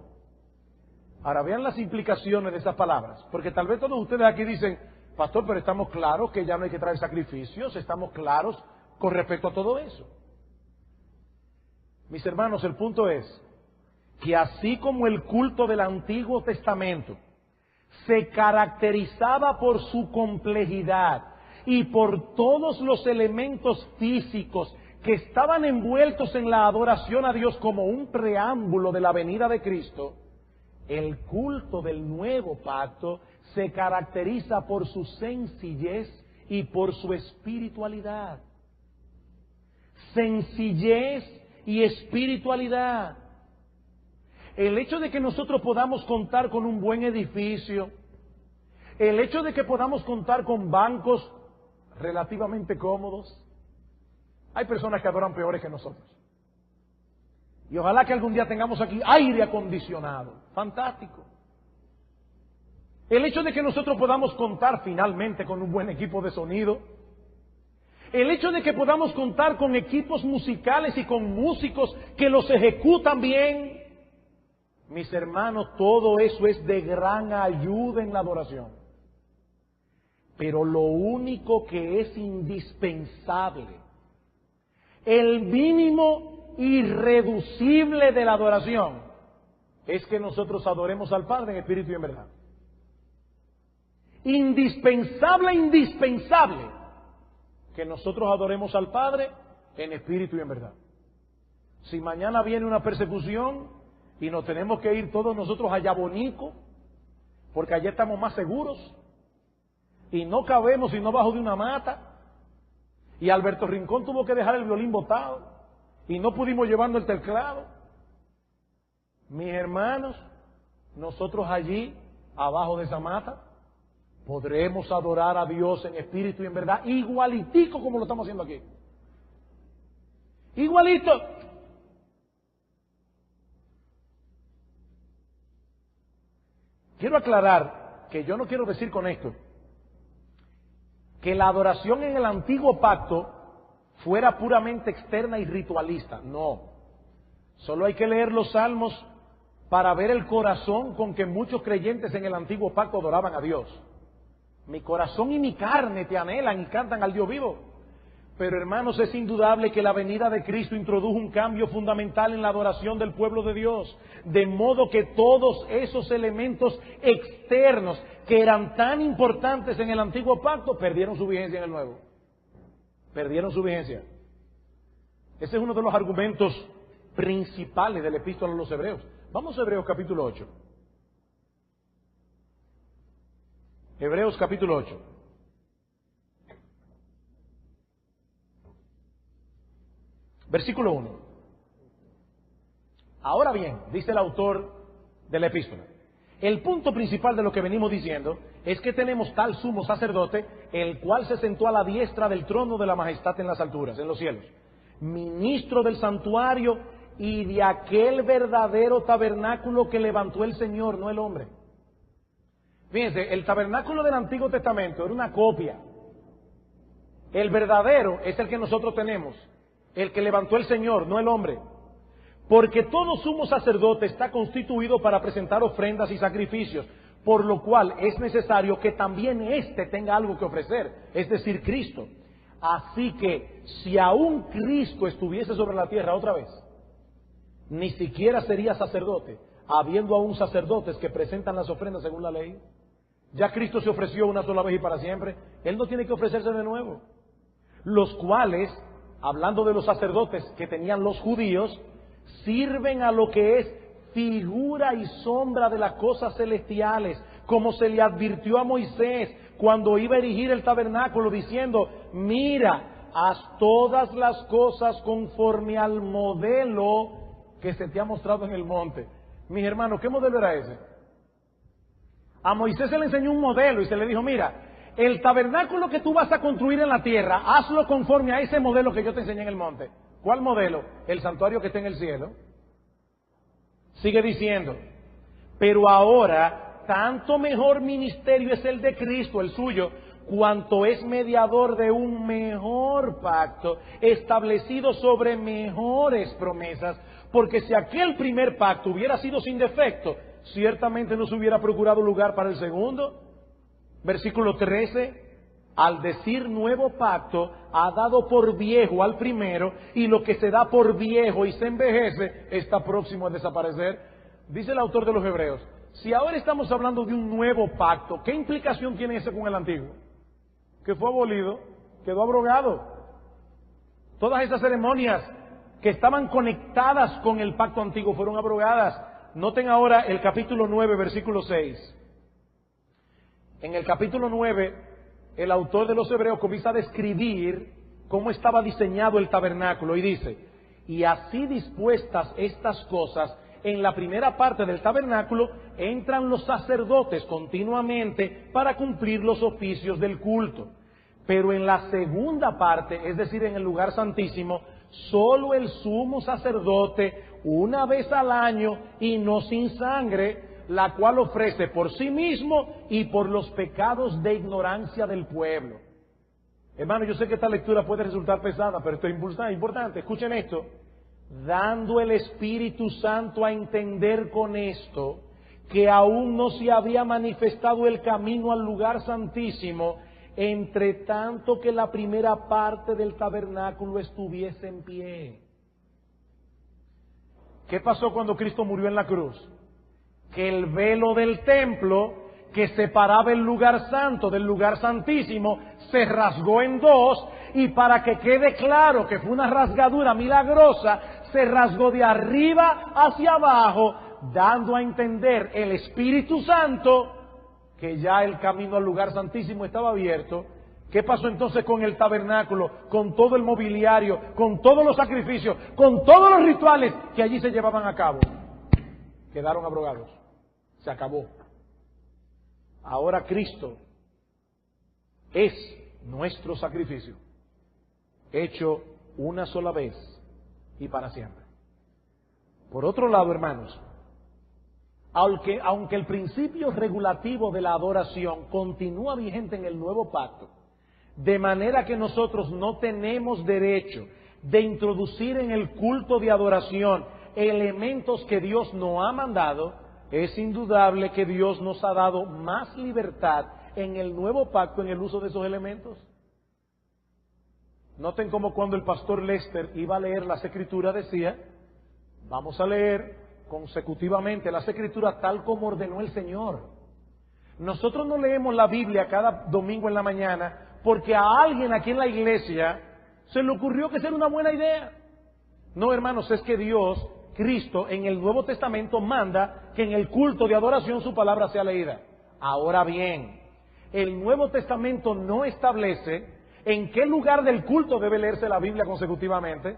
Speaker 1: Ahora vean las implicaciones de esas palabras, porque tal vez todos ustedes aquí dicen: pastor, pero estamos claros que ya no hay que traer sacrificios, estamos claros con respecto a todo eso. Mis hermanos, el punto es que así como el culto del Antiguo Testamento se caracterizaba por su complejidad y por todos los elementos físicos que estaban envueltos en la adoración a Dios como un preámbulo de la venida de Cristo, el culto del nuevo pacto se caracteriza por su sencillez y por su espiritualidad. Sencillez y espiritualidad. El hecho de que nosotros podamos contar con un buen edificio, el hecho de que podamos contar con bancos relativamente cómodos. Hay personas que adoran peores que nosotros. Y ojalá que algún día tengamos aquí aire acondicionado. Fantástico. El hecho de que nosotros podamos contar finalmente con un buen equipo de sonido. El hecho de que podamos contar con equipos musicales y con músicos que los ejecutan bien. Mis hermanos, todo eso es de gran ayuda en la adoración. Pero lo único que es indispensable, el mínimo irreducible de la adoración, es que nosotros adoremos al Padre en espíritu y en verdad. Indispensable, indispensable, que nosotros adoremos al Padre en espíritu y en verdad. Si mañana viene una persecución y nos tenemos que ir todos nosotros a Yabonico, porque allá estamos más seguros, y no cabemos sino bajo de una mata, y Alberto Rincón tuvo que dejar el violín botado, y no pudimos llevarlo el teclado. Mis hermanos, nosotros allí, abajo de esa mata, podremos adorar a Dios en espíritu y en verdad, igualitico como lo estamos haciendo aquí. Igualito. Quiero aclarar que yo no quiero decir con esto que la adoración en el antiguo pacto fuera puramente externa y ritualista. No. Solo hay que leer los salmos para ver el corazón con que muchos creyentes en el antiguo pacto adoraban a Dios. Mi corazón y mi carne te anhelan y cantan al Dios vivo. Pero hermanos, es indudable que la venida de Cristo introdujo un cambio fundamental en la adoración del pueblo de Dios. De modo que todos esos elementos externos que eran tan importantes en el antiguo pacto perdieron su vigencia en el nuevo. Perdieron su vigencia. Ese es uno de los argumentos principales del epístola a los Hebreos. Vamos a Hebreos capítulo 8. Hebreos capítulo 8. Versículo 1. Ahora bien, dice el autor de la epístola, el punto principal de lo que venimos diciendo es que tenemos tal sumo sacerdote, el cual se sentó a la diestra del trono de la majestad en las alturas, en los cielos, ministro del santuario y de aquel verdadero tabernáculo que levantó el Señor, no el hombre. Fíjense, el tabernáculo del Antiguo Testamento era una copia. El verdadero es el que nosotros tenemos, el que levantó el Señor, no el hombre. Porque todo sumo sacerdote está constituido para presentar ofrendas y sacrificios, por lo cual es necesario que también éste tenga algo que ofrecer, es decir, Cristo. Así que si aún Cristo estuviese sobre la tierra otra vez, ni siquiera sería sacerdote, habiendo aún sacerdotes que presentan las ofrendas según la ley. Ya Cristo se ofreció una sola vez y para siempre, Él no tiene que ofrecerse de nuevo. Los cuales, hablando de los sacerdotes que tenían los judíos, sirven a lo que es figura y sombra de las cosas celestiales, como se le advirtió a Moisés cuando iba a erigir el tabernáculo, diciendo, mira, haz todas las cosas conforme al modelo que se te ha mostrado en el monte. Mis hermanos, ¿qué modelo era ese? A Moisés se le enseñó un modelo y se le dijo, mira, el tabernáculo que tú vas a construir en la tierra, hazlo conforme a ese modelo que yo te enseñé en el monte. ¿Cuál modelo? El santuario que está en el cielo. Sigue diciendo, pero ahora, tanto mejor ministerio es el de Cristo, el suyo, cuanto es mediador de un mejor pacto, establecido sobre mejores promesas, porque si aquel primer pacto hubiera sido sin defecto, ciertamente no se hubiera procurado lugar para el segundo. Versículo 13, al decir nuevo pacto, ha dado por viejo al primero, y lo que se da por viejo y se envejece, está próximo a desaparecer. Dice el autor de los Hebreos, si ahora estamos hablando de un nuevo pacto, ¿qué implicación tiene ese con el antiguo? Que fue abolido, quedó abrogado. Todas esas ceremonias que estaban conectadas con el pacto antiguo fueron abrogadas. Noten ahora el capítulo 9, versículo 6. En el capítulo 9, el autor de los Hebreos comienza a describir cómo estaba diseñado el tabernáculo y dice, y así dispuestas estas cosas, En la primera parte del tabernáculo entran los sacerdotes continuamente para cumplir los oficios del culto. Pero en la segunda parte, es decir, en el lugar santísimo, solo el sumo sacerdote, una vez al año y no sin sangre, la cual ofrece por sí mismo y por los pecados de ignorancia del pueblo. Hermano, yo sé que esta lectura puede resultar pesada, pero esto es importante. Escuchen esto. Dando el Espíritu Santo a entender con esto que aún no se había manifestado el camino al lugar santísimo, entre tanto que la primera parte del tabernáculo estuviese en pie. ¿Qué pasó cuando Cristo murió en la cruz? Que el velo del templo que separaba el lugar santo del lugar santísimo se rasgó en dos, y para que quede claro que fue una rasgadura milagrosa, se rasgó de arriba hacia abajo, dando a entender el Espíritu Santo que ya el camino al lugar santísimo estaba abierto. ¿Qué pasó entonces con el tabernáculo, con todo el mobiliario, con todos los sacrificios, con todos los rituales que allí se llevaban a cabo? Quedaron abrogados. Se acabó. Ahora Cristo es nuestro sacrificio, hecho una sola vez y para siempre. Por otro lado, hermanos, aunque el principio regulativo de la adoración continúa vigente en el nuevo pacto, de manera que nosotros no tenemos derecho de introducir en el culto de adoración elementos que Dios no ha mandado, es indudable que Dios nos ha dado más libertad en el nuevo pacto en el uso de esos elementos. Noten cómo cuando el pastor Lester iba a leer las Escrituras decía: vamos a leer consecutivamente las Escrituras tal como ordenó el Señor. Nosotros no leemos la Biblia cada domingo en la mañana porque a alguien aquí en la iglesia se le ocurrió que era una buena idea. No, hermanos, es que Dios, Cristo, en el Nuevo Testamento manda que en el culto de adoración su palabra sea leída. Ahora bien, el Nuevo Testamento no establece en qué lugar del culto debe leerse la Biblia consecutivamente.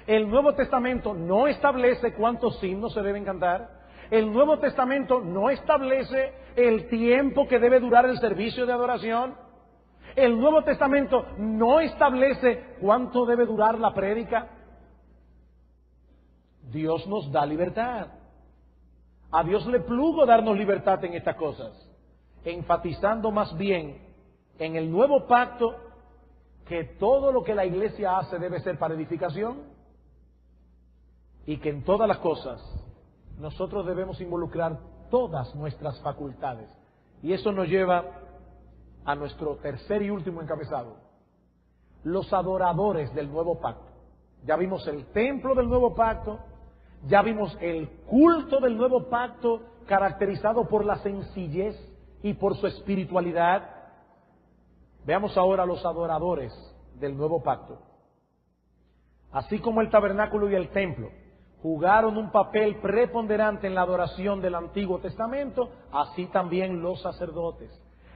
Speaker 1: El Nuevo Testamento no establece cuántos himnos se deben cantar. El Nuevo Testamento no establece el tiempo que debe durar el servicio de adoración. El Nuevo Testamento no establece cuánto debe durar la prédica. Dios nos da libertad. A Dios le plugo darnos libertad en estas cosas, enfatizando más bien en el nuevo pacto que todo lo que la iglesia hace debe ser para edificación, y que en todas las cosas nosotros debemos involucrar todas nuestras facultades. Y eso nos lleva a nuestro tercer y último encabezado: los adoradores del nuevo pacto. Ya vimos el templo del nuevo pacto, ya vimos el culto del nuevo pacto caracterizado por la sencillez y por su espiritualidad. Veamos ahora los adoradores del nuevo pacto. Así como el tabernáculo y el templo jugaron un papel preponderante en la adoración del Antiguo Testamento, así también los sacerdotes.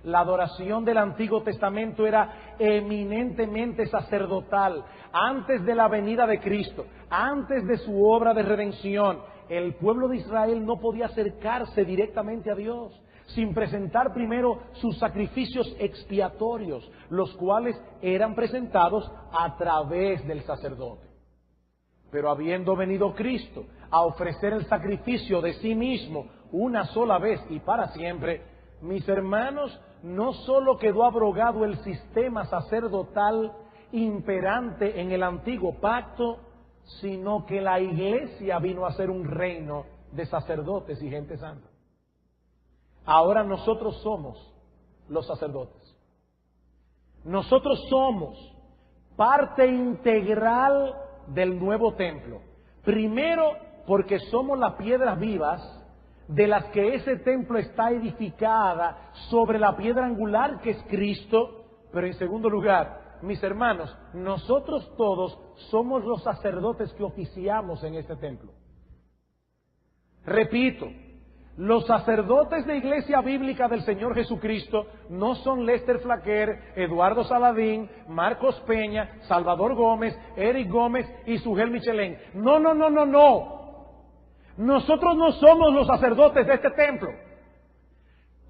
Speaker 1: La adoración del Antiguo Testamento era eminentemente sacerdotal. Antes de la venida de Cristo, antes de su obra de redención, el pueblo de Israel no podía acercarse directamente a Dios sin presentar primero sus sacrificios expiatorios, los cuales eran presentados a través del sacerdote. Pero habiendo venido Cristo a ofrecer el sacrificio de sí mismo una sola vez y para siempre, mis hermanos, no solo quedó abrogado el sistema sacerdotal imperante en el antiguo pacto, sino que la iglesia vino a ser un reino de sacerdotes y gente santa. Ahora nosotros somos los sacerdotes. Nosotros somos parte integral del nuevo templo. Primero, porque somos las piedras vivas de las que ese templo está edificada sobre la piedra angular que es Cristo. Pero en segundo lugar, mis hermanos, nosotros todos somos los sacerdotes que oficiamos en este templo. Repito, los sacerdotes de Iglesia Bíblica del Señor Jesucristo no son Lester Flaquer, Eduardo Saladín, Marcos Peña, Salvador Gómez, Eric Gómez y Sugel Michelén. No. Nosotros no somos los sacerdotes de este templo.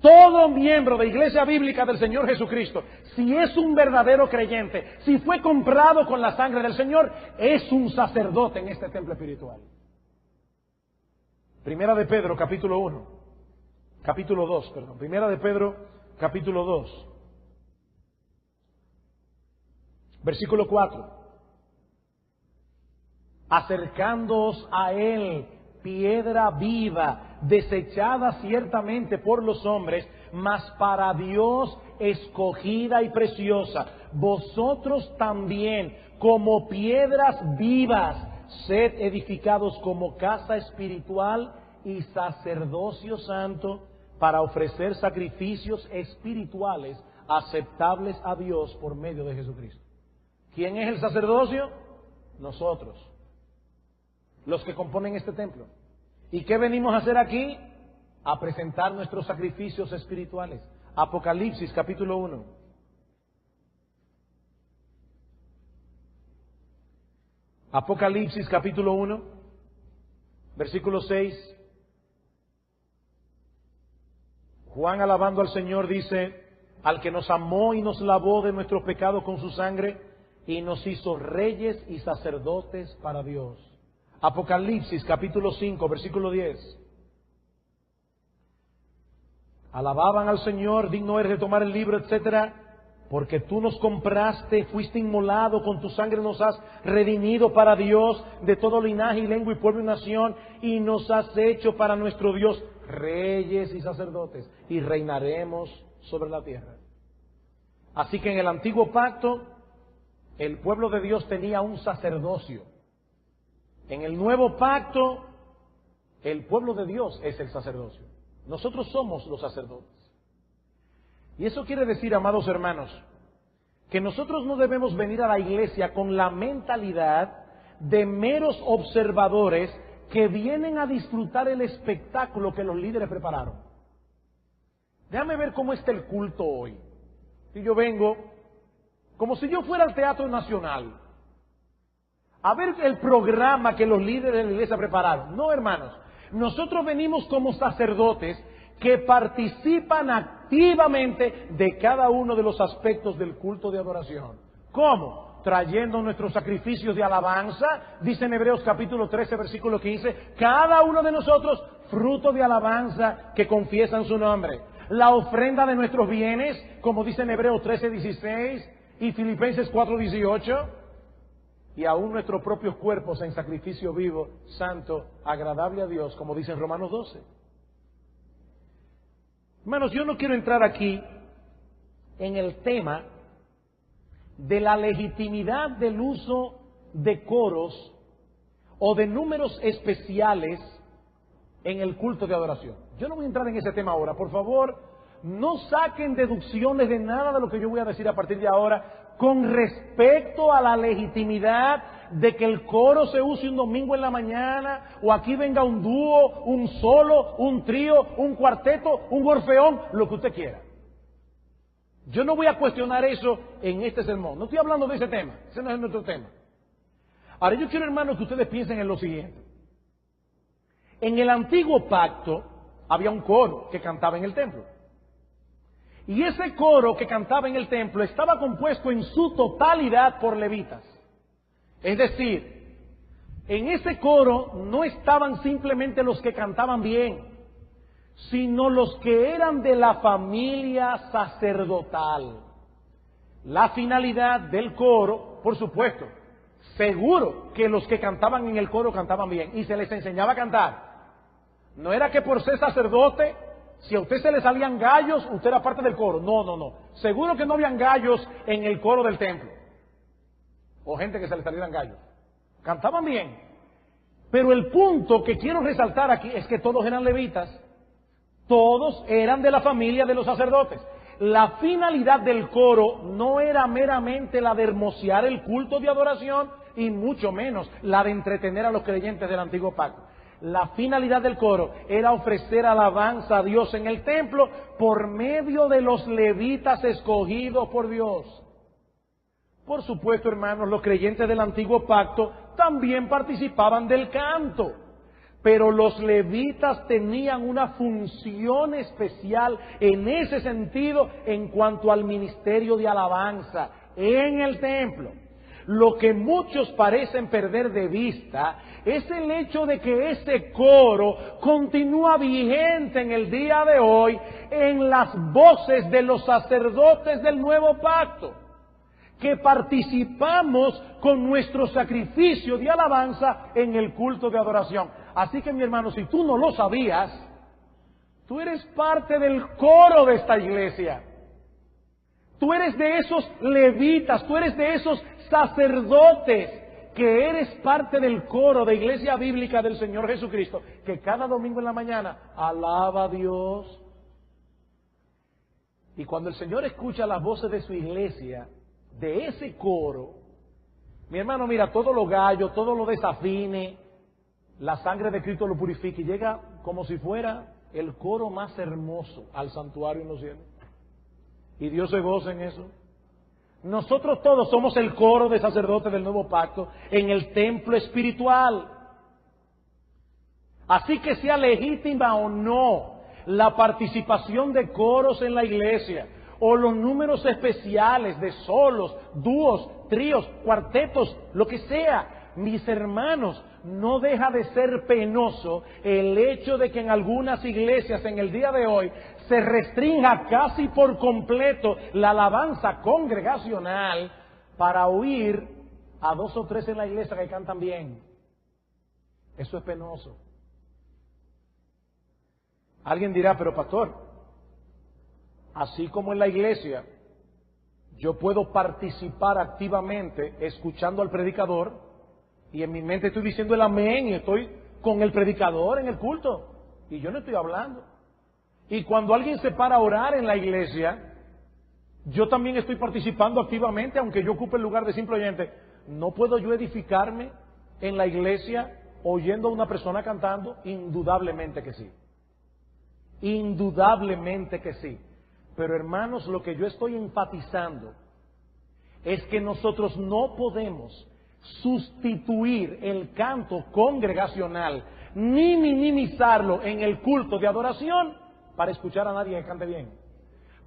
Speaker 1: Todo miembro de Iglesia Bíblica del Señor Jesucristo, si es un verdadero creyente, si fue comprado con la sangre del Señor, es un sacerdote en este templo espiritual. Primera de Pedro, capítulo 2, Primera de Pedro, capítulo 2, versículo 4. Acercándoos a Él, piedra viva, desechada ciertamente por los hombres, mas para Dios escogida y preciosa. Vosotros también, como piedras vivas, sed edificados como casa espiritual y sacerdocio santo, para ofrecer sacrificios espirituales aceptables a Dios por medio de Jesucristo. ¿Quién es el sacerdocio? Nosotros, los que componen este templo. ¿Y qué venimos a hacer aquí? A presentar nuestros sacrificios espirituales. Apocalipsis capítulo 1. Apocalipsis capítulo 1, versículo 6. Juan, alabando al Señor, dice: al que nos amó y nos lavó de nuestros pecados con su sangre y nos hizo reyes y sacerdotes para Dios. Apocalipsis capítulo 5, versículo 10. Alababan al Señor, digno eres de tomar el libro, etcétera, porque tú nos compraste, fuiste inmolado, con tu sangre nos has redimido para Dios de todo linaje y lengua y pueblo y nación, y nos has hecho para nuestro Dios reyes y sacerdotes, y reinaremos sobre la tierra. Así que en el antiguo pacto, el pueblo de Dios tenía un sacerdocio. En el nuevo pacto, el pueblo de Dios es el sacerdocio. Nosotros somos los sacerdotes. Y eso quiere decir, amados hermanos, que nosotros no debemos venir a la iglesia con la mentalidad de meros observadores que vienen a disfrutar el espectáculo que los líderes prepararon. Déjame ver cómo está el culto hoy. Si yo vengo, como si yo fuera al Teatro Nacional, a ver el programa que los líderes de la iglesia prepararon. No, hermanos, nosotros venimos como sacerdotes que participan activamente de cada uno de los aspectos del culto de adoración. ¿Cómo? Trayendo nuestros sacrificios de alabanza, dice en Hebreos capítulo 13, versículo 15, cada uno de nosotros fruto de alabanza que confiesan su nombre. La ofrenda de nuestros bienes, como dice en Hebreos 13, 16 y Filipenses 4, 18, y aún nuestros propios cuerpos en sacrificio vivo, santo, agradable a Dios, como dice en Romanos 12. Hermanos, yo no quiero entrar aquí en el tema de la legitimidad del uso de coros o de números especiales en el culto de adoración. Yo no voy a entrar en ese tema ahora. Por favor, no saquen deducciones de nada de lo que yo voy a decir a partir de ahora con respecto a la legitimidad de que el coro se use un domingo en la mañana, o aquí venga un dúo, un solo, un trío, un cuarteto, un orfeón, lo que usted quiera. Yo no voy a cuestionar eso en este sermón. No estoy hablando de ese tema. Ese no es nuestro tema. Ahora, yo quiero, hermanos, que ustedes piensen en lo siguiente. En el antiguo pacto había un coro que cantaba en el templo. Y ese coro que cantaba en el templo estaba compuesto en su totalidad por levitas. Es decir, en ese coro no estaban simplemente los que cantaban bien, sino los que eran de la familia sacerdotal. La finalidad del coro, por supuesto, seguro que los que cantaban en el coro cantaban bien y se les enseñaba a cantar. No era que por ser sacerdote, si a usted se le salían gallos, usted era parte del coro. No, no, no. Seguro que no habían gallos en el coro del templo. O gente que se le salieran gallos. Cantaban bien. Pero el punto que quiero resaltar aquí es que todos eran levitas. Todos eran de la familia de los sacerdotes. La finalidad del coro no era meramente la de hermosear el culto de adoración y mucho menos la de entretener a los creyentes del antiguo pacto. La finalidad del coro era ofrecer alabanza a Dios en el templo por medio de los levitas escogidos por Dios. Por supuesto, hermanos, los creyentes del antiguo pacto también participaban del canto. Pero los levitas tenían una función especial en ese sentido en cuanto al ministerio de alabanza en el templo. Lo que muchos parecen perder de vista es el hecho de que ese coro continúa vigente en el día de hoy en las voces de los sacerdotes del nuevo pacto, que participamos con nuestro sacrificio de alabanza en el culto de adoración. Así que, mi hermano, si tú no lo sabías, tú eres parte del coro de esta iglesia. Tú eres de esos levitas, tú eres de esos sacerdotes, que eres parte del coro de Iglesia Bíblica del Señor Jesucristo, que cada domingo en la mañana alaba a Dios. Y cuando el Señor escucha las voces de su iglesia, de ese coro, mi hermano, mira, todo lo gallo, todo lo desafine, la sangre de Cristo lo purifica y llega como si fuera el coro más hermoso al santuario en los cielos. Y Dios se goza en eso. Nosotros todos somos el coro de sacerdotes del nuevo pacto en el templo espiritual. Así que sea legítima o no la participación de coros en la iglesia, o los números especiales de solos, dúos, tríos, cuartetos, lo que sea, mis hermanos, no deja de ser penoso el hecho de que en algunas iglesias en el día de hoy se restrinja casi por completo la alabanza congregacional para oír a 2 o 3 en la iglesia que cantan bien. Eso es penoso. Alguien dirá, pero pastor, así como en la iglesia yo puedo participar activamente escuchando al predicador, y en mi mente estoy diciendo el amén y estoy con el predicador en el culto, y yo no estoy hablando. Y cuando alguien se para a orar en la iglesia, yo también estoy participando activamente, aunque yo ocupe el lugar de simple oyente. ¿No puedo yo edificarme en la iglesia oyendo a una persona cantando? Indudablemente que sí. Indudablemente que sí. Pero hermanos, lo que yo estoy enfatizando es que nosotros no podemos sustituir el canto congregacional ni minimizarlo en el culto de adoración para escuchar a nadie que cante bien.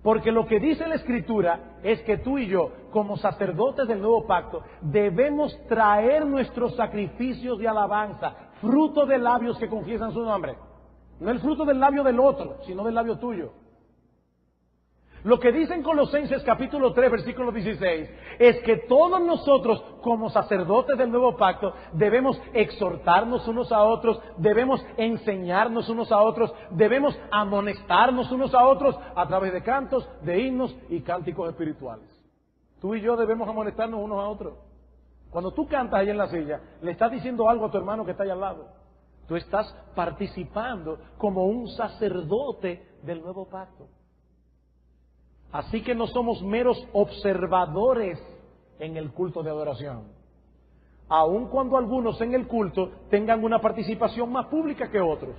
Speaker 1: Porque lo que dice la Escritura es que tú y yo, como sacerdotes del nuevo pacto, debemos traer nuestros sacrificios de alabanza, fruto de labios que confiesan su nombre. No el fruto del labio del otro, sino del labio tuyo. Lo que dice en Colosenses capítulo 3, versículo 16, es que todos nosotros, como sacerdotes del nuevo pacto, debemos exhortarnos unos a otros, debemos enseñarnos unos a otros, debemos amonestarnos unos a otros a través de cantos, de himnos y cánticos espirituales. Tú y yo debemos amonestarnos unos a otros. Cuando tú cantas ahí en la silla, le estás diciendo algo a tu hermano que está ahí al lado. Tú estás participando como un sacerdote del nuevo pacto. Así que no somos meros observadores en el culto de adoración, aun cuando algunos en el culto tengan una participación más pública que otros,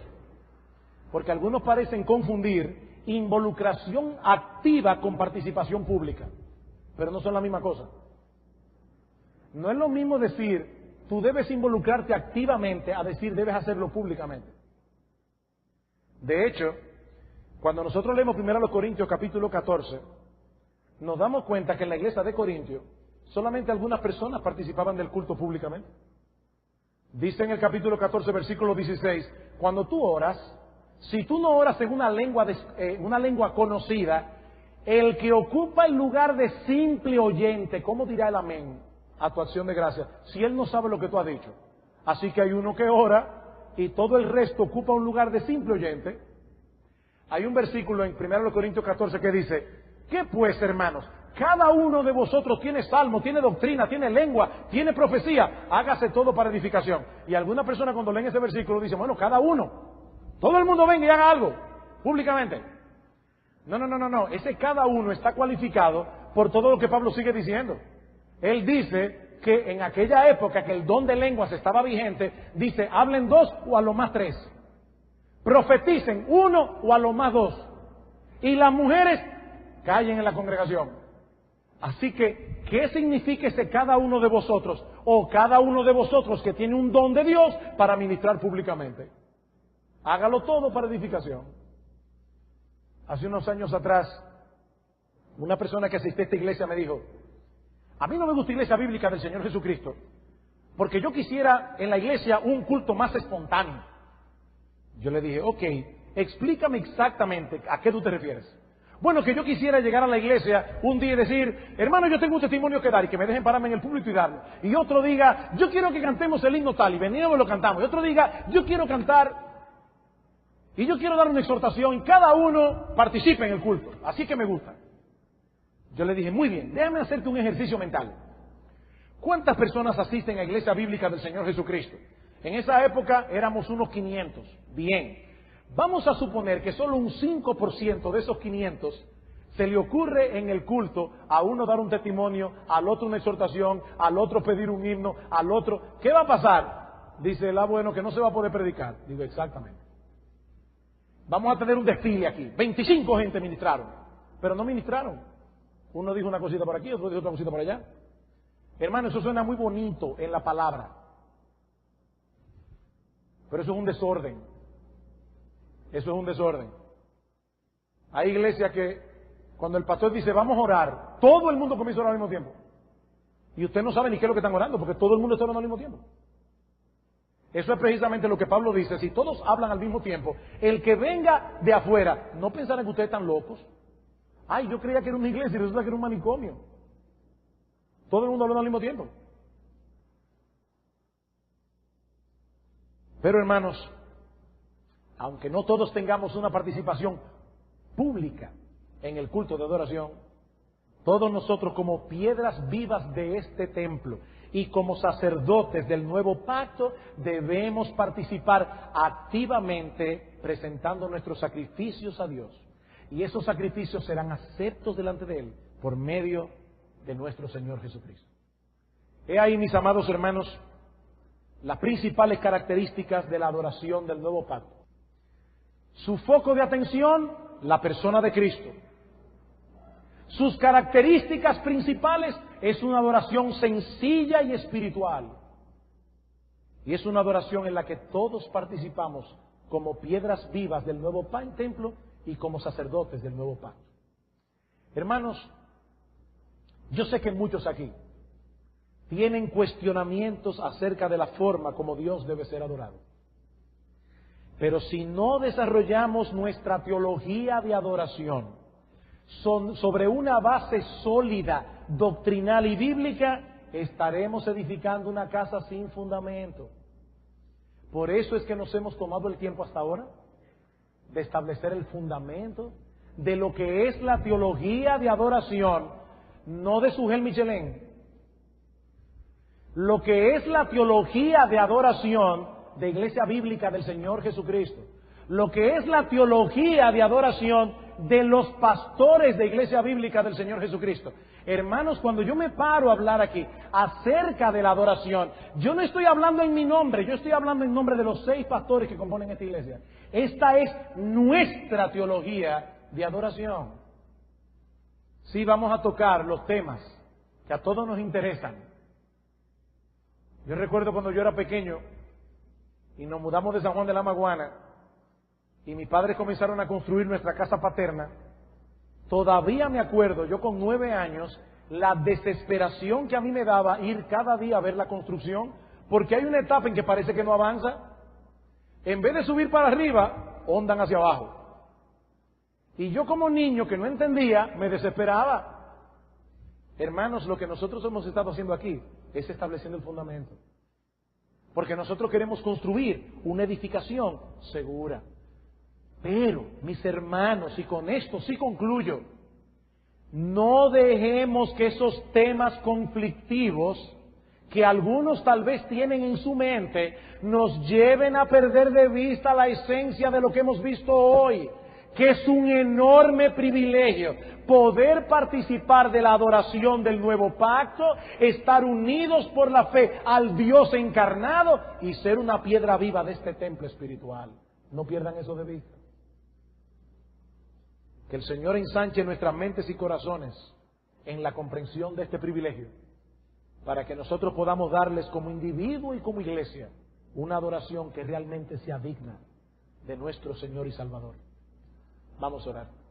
Speaker 1: porque algunos parecen confundir involucración activa con participación pública, pero no son la misma cosa. No es lo mismo decir, tú debes involucrarte activamente, a decir, debes hacerlo públicamente. De hecho, cuando nosotros leemos 1 Corintios capítulo 14, nos damos cuenta que en la iglesia de Corintios solamente algunas personas participaban del culto públicamente. Dice en el capítulo 14, versículo 16, cuando tú oras, si tú no oras en una lengua conocida, el que ocupa el lugar de simple oyente, ¿cómo dirá el amén a tu acción de gracia? Si él no sabe lo que tú has dicho. Así que hay uno que ora y todo el resto ocupa un lugar de simple oyente. Hay un versículo en 1 Corintios 14 que dice, ¿qué pues, hermanos? Cada uno de vosotros tiene salmo, tiene doctrina, tiene lengua, tiene profecía. Hágase todo para edificación. Y alguna persona cuando leen ese versículo dice, bueno, cada uno. Todo el mundo venga y haga algo, públicamente. No. Ese cada uno está cualificado por todo lo que Pablo sigue diciendo. Él dice que en aquella época que el don de lenguas estaba vigente, dice, hablen 2 o a lo más 3. Profeticen 1 o a lo más 2. Y las mujeres callen en la congregación. Así que, ¿qué significa ese cada uno de vosotros? O cada uno de vosotros que tiene un don de Dios para ministrar públicamente. Hágalo todo para edificación. Hace unos años atrás, una persona que asistía a esta iglesia me dijo, a mí no me gusta la iglesia bíblica del Señor Jesucristo, porque yo quisiera en la iglesia un culto más espontáneo. Yo le dije, ok, explícame exactamente a qué tú te refieres. Bueno, que yo quisiera llegar a la iglesia un día y decir, hermano, yo tengo un testimonio que dar y que me dejen pararme en el público y darlo. Y otro diga, yo quiero que cantemos el himno tal y venimos y lo cantamos. Y otro diga, yo quiero cantar y yo quiero dar una exhortación y cada uno participe en el culto. Así que me gusta. Yo le dije, muy bien, déjame hacerte un ejercicio mental. ¿Cuántas personas asisten a Iglesia Bíblica del Señor Jesucristo? En esa época éramos unos 500. Bien. Vamos a suponer que solo un 5% de esos 500 se le ocurre en el culto a uno dar un testimonio, al otro una exhortación, al otro pedir un himno, al otro. ¿Qué va a pasar? Dice el bueno que no se va a poder predicar. Digo, exactamente. Vamos a tener un desfile aquí. 25 gente ministraron, pero no ministraron. Uno dijo una cosita por aquí, otro dijo otra cosita por allá. Hermano, eso suena muy bonito en la palabra, pero eso es un desorden. Eso es un desorden. Hay iglesias que cuando el pastor dice vamos a orar, todo el mundo comienza a orar al mismo tiempo. Y usted no sabe ni qué es lo que están orando, porque todo el mundo está orando al mismo tiempo. Eso es precisamente lo que Pablo dice, si todos hablan al mismo tiempo, el que venga de afuera, no pensará que ustedes están locos. Ay, yo creía que era una iglesia y resulta que era un manicomio. Todo el mundo hablando al mismo tiempo. Pero hermanos, aunque no todos tengamos una participación pública en el culto de adoración, todos nosotros como piedras vivas de este templo y como sacerdotes del nuevo pacto debemos participar activamente presentando nuestros sacrificios a Dios. Y esos sacrificios serán aceptos delante de Él por medio de nuestro Señor Jesucristo. He ahí, mis amados hermanos, las principales características de la adoración del nuevo pacto. Su foco de atención, la persona de Cristo. Sus características principales es una adoración sencilla y espiritual. Y es una adoración en la que todos participamos como piedras vivas del nuevo templo y como sacerdotes del nuevo pacto. Hermanos, yo sé que muchos aquí tienen cuestionamientos acerca de la forma como Dios debe ser adorado. Pero si no desarrollamos nuestra teología de adoración sobre una base sólida, doctrinal y bíblica, estaremos edificando una casa sin fundamento. Por eso es que nos hemos tomado el tiempo hasta ahora de establecer el fundamento de lo que es la teología de adoración, no de Sugel Michelén. Lo que es la teología de adoración de Iglesia Bíblica del Señor Jesucristo. Lo que es la teología de adoración de los pastores de Iglesia Bíblica del Señor Jesucristo. Hermanos, cuando yo me paro a hablar aquí acerca de la adoración, yo no estoy hablando en mi nombre, yo estoy hablando en nombre de los 6 pastores que componen esta iglesia. Esta es nuestra teología de adoración. Sí, vamos a tocar los temas que a todos nos interesan. Yo recuerdo cuando yo era pequeño y nos mudamos de San Juan de la Maguana y mis padres comenzaron a construir nuestra casa paterna. Todavía me acuerdo, yo con 9 años, la desesperación que a mí me daba ir cada día a ver la construcción, porque hay una etapa en que parece que no avanza. En vez de subir para arriba, ondan hacia abajo. Y yo como niño que no entendía, me desesperaba. Hermanos, lo que nosotros hemos estado haciendo aquí es estableciendo el fundamento. Porque nosotros queremos construir una edificación segura. Pero, mis hermanos, y con esto sí concluyo, no dejemos que esos temas conflictivos que algunos tal vez tienen en su mente nos lleven a perder de vista la esencia de lo que hemos visto hoy, que es un enorme privilegio poder participar de la adoración del nuevo pacto, estar unidos por la fe al Dios encarnado y ser una piedra viva de este templo espiritual. No pierdan eso de vista. Que el Señor ensanche nuestras mentes y corazones en la comprensión de este privilegio, para que nosotros podamos darles como individuo y como iglesia una adoración que realmente sea digna de nuestro Señor y Salvador. Vamos a orar.